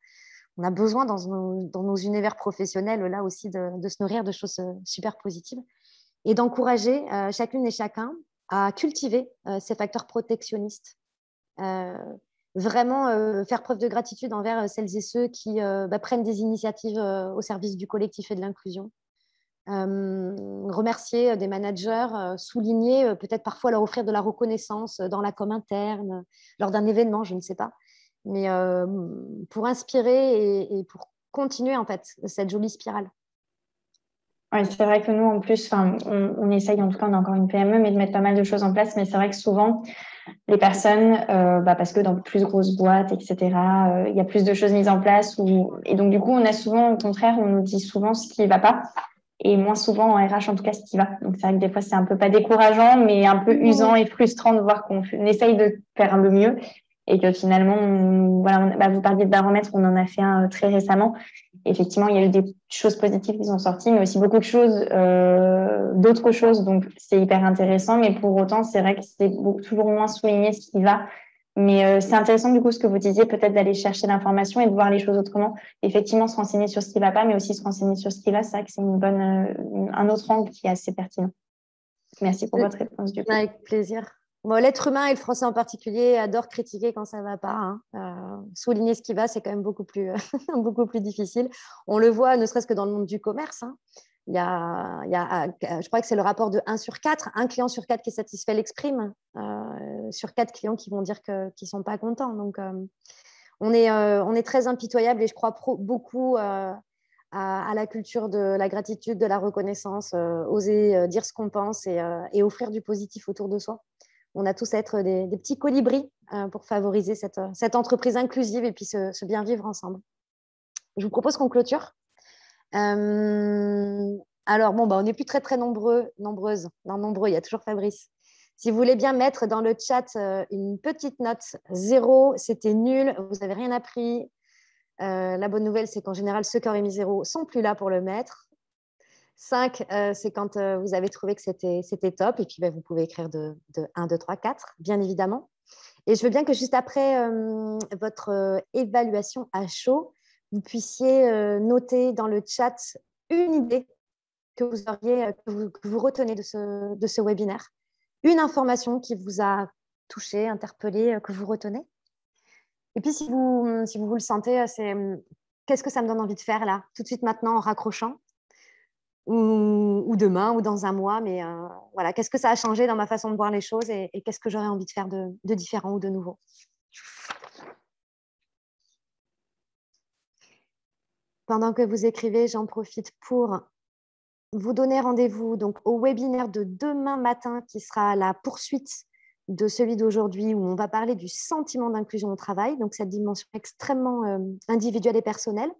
On a besoin dans nos univers professionnels, là aussi, de se nourrir de choses super positives et d'encourager chacune et chacun à cultiver ces facteurs protectionnistes. Vraiment faire preuve de gratitude envers celles et ceux qui prennent des initiatives au service du collectif et de l'inclusion. Remercier des managers, souligner, peut-être parfois leur offrir de la reconnaissance dans la com interne, lors d'un événement, je ne sais pas. Mais pour inspirer et pour continuer en fait cette jolie spirale. Ouais, c'est vrai que nous, en plus, on essaye, en tout cas, on a encore une PME, mais de mettre pas mal de choses en place. Mais c'est vrai que souvent, les personnes, parce que dans plus grosses boîtes, etc., il y a plus de choses mises en place. Et donc, du coup, on a souvent, au contraire, on nous dit souvent ce qui ne va pas. Et moins souvent en RH, en tout cas, ce qui va. Donc, c'est vrai que des fois, c'est un peu pas décourageant, mais un peu usant et frustrant de voir qu'on essaye de faire le mieux et que finalement, vous parliez de baromètre, on en a fait un très récemment. Effectivement, il y a eu des choses positives qui sont sorties, mais aussi beaucoup de choses, d'autres choses. Donc, c'est hyper intéressant. Mais pour autant, c'est vrai que c'est toujours moins souligné ce qui va. Mais c'est intéressant, du coup, ce que vous disiez, peut-être d'aller chercher l'information et de voir les choses autrement. Effectivement, se renseigner sur ce qui ne va pas, mais aussi se renseigner sur ce qui va. C'est vrai que c'est un autre angle qui est assez pertinent. Merci pour votre réponse, du coup. Avec plaisir. Bon, l'être humain et le français en particulier adore critiquer quand ça ne va pas. Souligner ce qui va, c'est quand même beaucoup plus, beaucoup plus difficile. On le voit, ne serait-ce que dans le monde du commerce. Il y a, je crois que c'est le rapport de 1 sur 4. Un client sur 4 qui est satisfait l'exprime, sur 4 clients qui vont dire qu'ils ne sont pas contents. Donc, on est très impitoyable et je crois beaucoup à la culture de la gratitude, de la reconnaissance, oser dire ce qu'on pense et offrir du positif autour de soi. On a tous à être des petits colibris pour favoriser cette entreprise inclusive et puis ce bien vivre ensemble. Je vous propose qu'on clôture. Alors, on n'est plus très, très nombreuses. Non, nombreux, il y a toujours Fabrice. Si vous voulez bien mettre dans le chat une petite note, 0, c'était nul, vous n'avez rien appris. La bonne nouvelle, c'est qu'en général, ceux qui auraient mis 0 sont plus là pour le mettre. 5, c'est quand vous avez trouvé que c'était top. Et puis, vous pouvez écrire de 1, 2, 3, 4, bien évidemment. Et je veux bien que juste après votre évaluation à chaud, vous puissiez noter dans le chat une idée que vous retenez de ce webinaire, une information qui vous a touché, interpellé, que vous retenez? Et puis, si vous le sentez, c'est qu'est-ce que ça me donne envie de faire là, tout de suite maintenant, en raccrochant, ou demain, ou dans un mois, mais voilà, qu'est-ce que ça a changé dans ma façon de voir les choses et qu'est-ce que j'aurais envie de faire de différent ou de nouveau? Pendant que vous écrivez, j'en profite pour vous donner rendez-vous donc au webinaire de demain matin qui sera la poursuite de celui d'aujourd'hui où on va parler du sentiment d'inclusion au travail, donc cette dimension extrêmement individuelle et personnelle.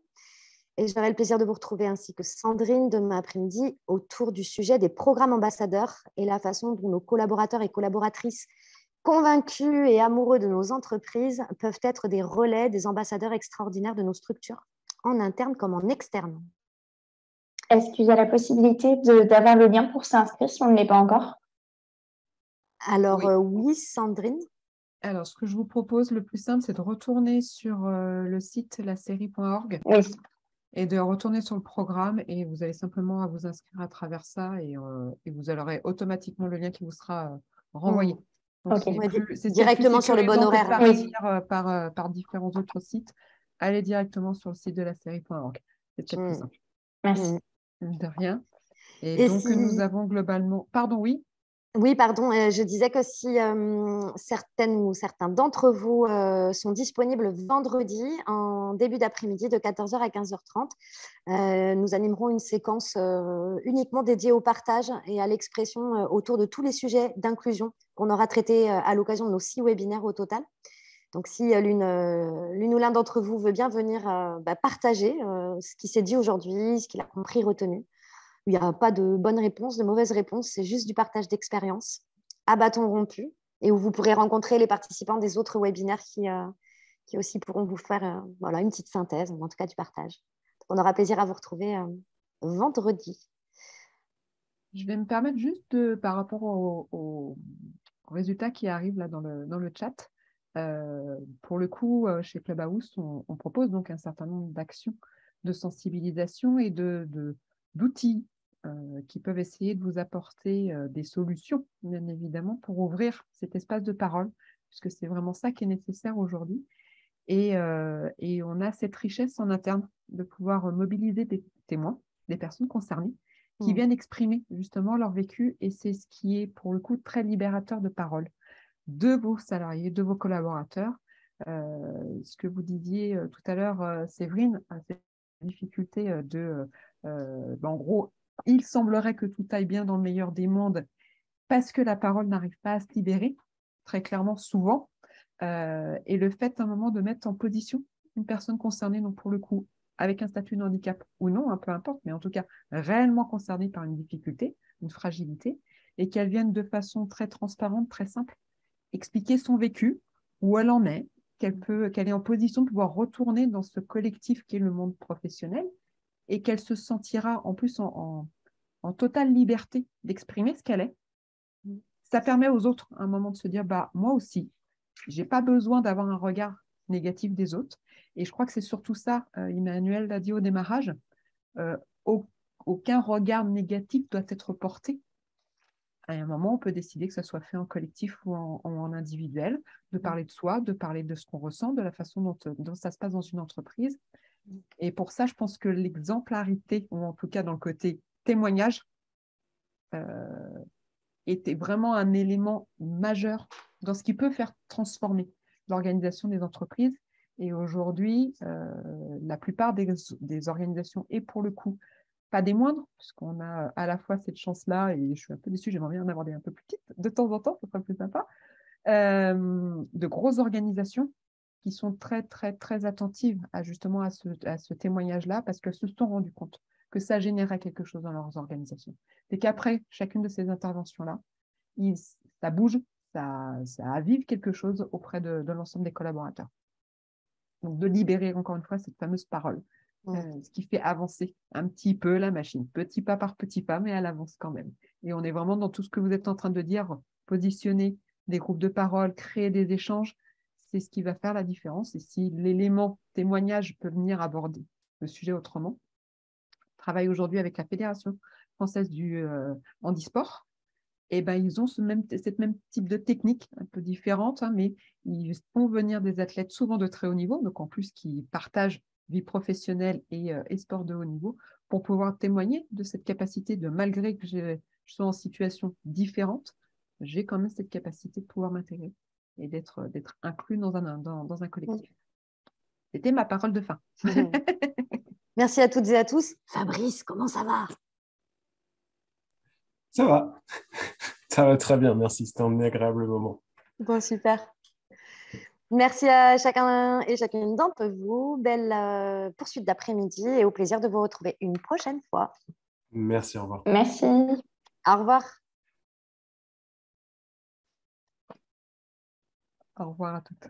Et j'aurai le plaisir de vous retrouver ainsi que Sandrine demain après-midi autour du sujet des programmes ambassadeurs et la façon dont nos collaborateurs et collaboratrices convaincus et amoureux de nos entreprises peuvent être des relais, des ambassadeurs extraordinaires de nos structures, en interne comme en externe. Est-ce qu'il y a la possibilité d'avoir le lien pour s'inscrire si on ne l'est pas encore? Alors oui, Sandrine. Alors, ce que je vous propose, le plus simple, c'est de retourner sur le site lasérie.org Oui. et de retourner sur le programme et vous avez simplement à vous inscrire à travers ça et vous aurez automatiquement le lien qui vous sera renvoyé. Donc, c'est directement sur le bon horaire. Par différents autres sites. Allez directement sur le site de lasérie.org. C'est peut-être plus simple. Merci. De rien. Et donc, nous avons globalement... Pardon, oui? Oui, pardon, je disais que si certaines ou certains d'entre vous sont disponibles vendredi en début d'après-midi de 14h à 15h30, nous animerons une séquence uniquement dédiée au partage et à l'expression autour de tous les sujets d'inclusion qu'on aura traités à l'occasion de nos 6 webinaires au total. Donc, si l'une ou l'un d'entre vous veut bien venir partager ce qui s'est dit aujourd'hui, ce qu'il a compris, retenu, il n'y a pas de bonne réponse, de mauvaise réponse, c'est juste du partage d'expérience à bâton rompu et où vous pourrez rencontrer les participants des autres webinaires qui aussi pourront vous faire une petite synthèse, en tout cas du partage. Donc, on aura plaisir à vous retrouver vendredi. Je vais me permettre juste, par rapport aux résultats qui arrivent là dans le chat, pour le coup, chez Clubhouse, on propose donc un certain nombre d'actions de sensibilisation et d'outils qui peuvent essayer de vous apporter des solutions, bien évidemment, pour ouvrir cet espace de parole, puisque c'est vraiment ça qui est nécessaire aujourd'hui. Et on a cette richesse en interne de pouvoir mobiliser des témoins, des personnes concernées, qui viennent exprimer justement leur vécu. Et c'est ce qui est, pour le coup, très libérateur de parole de vos salariés, de vos collaborateurs. Ce que vous disiez tout à l'heure, Séverine, cette difficulté en gros, il semblerait que tout aille bien dans le meilleur des mondes parce que la parole n'arrive pas à se libérer, très clairement, souvent. Et le fait, à un moment, de mettre en position une personne concernée, donc pour le coup, avec un statut de handicap ou non, peu importe, mais en tout cas, réellement concernée par une difficulté, une fragilité, et qu'elle vienne de façon très transparente, très simple, expliquer son vécu, où elle en est, qu'elle est en position de pouvoir retourner dans ce collectif qui est le monde professionnel, et qu'elle se sentira en plus en totale liberté d'exprimer ce qu'elle est. Ça permet aux autres, à un moment, de se dire, moi aussi, je n'ai pas besoin d'avoir un regard négatif des autres. Et je crois que c'est surtout ça, Emmanuel l'a dit au démarrage, aucun regard négatif doit être porté. À un moment, on peut décider que ce soit fait en collectif ou en individuel, de parler de soi, de parler de ce qu'on ressent, de la façon dont ça se passe dans une entreprise. Et pour ça, je pense que l'exemplarité, ou en tout cas dans le côté témoignage, était vraiment un élément majeur dans ce qui peut faire transformer l'organisation des entreprises. Et aujourd'hui, la plupart des organisations, et pour le coup, pas des moindres, puisqu'on a à la fois cette chance-là, et je suis un peu déçue, j'aimerais bien en avoir des un peu plus petites de temps en temps, ce serait plus sympa, de grosses organisations qui sont très, très, très attentives justement à ce témoignage-là, parce qu'elles se sont rendues compte que ça générait quelque chose dans leurs organisations. Et qu'après chacune de ces interventions-là, ça bouge, ça avive quelque chose auprès de l'ensemble des collaborateurs. Donc, de libérer encore une fois cette fameuse parole, ce qui fait avancer un petit peu la machine, petit pas par petit pas, mais elle avance quand même. Et on est vraiment dans tout ce que vous êtes en train de dire, positionner des groupes de parole, créer des échanges, c'est ce qui va faire la différence. Et si l'élément témoignage peut venir aborder le sujet autrement, je travaille aujourd'hui avec la Fédération française du handisport, et ben, ils ont cette même type de technique, un peu différente, hein, mais ils font venir des athlètes souvent de très haut niveau, donc en plus qui partagent vie professionnelle et sport de haut niveau, pour pouvoir témoigner de cette capacité de, malgré que je sois en situation différente, j'ai quand même cette capacité de pouvoir m'intégrer et d'être inclus dans un collectif. C'était ma parole de fin. Merci à toutes et à tous. Fabrice, comment ça va? Ça va. Ça va très bien, merci. C'était un agréable moment. Bon, super. Merci à chacun et chacune d'entre vous. Belle poursuite d'après-midi et au plaisir de vous retrouver une prochaine fois. Merci, au revoir. Merci. Au revoir. Au revoir à toutes.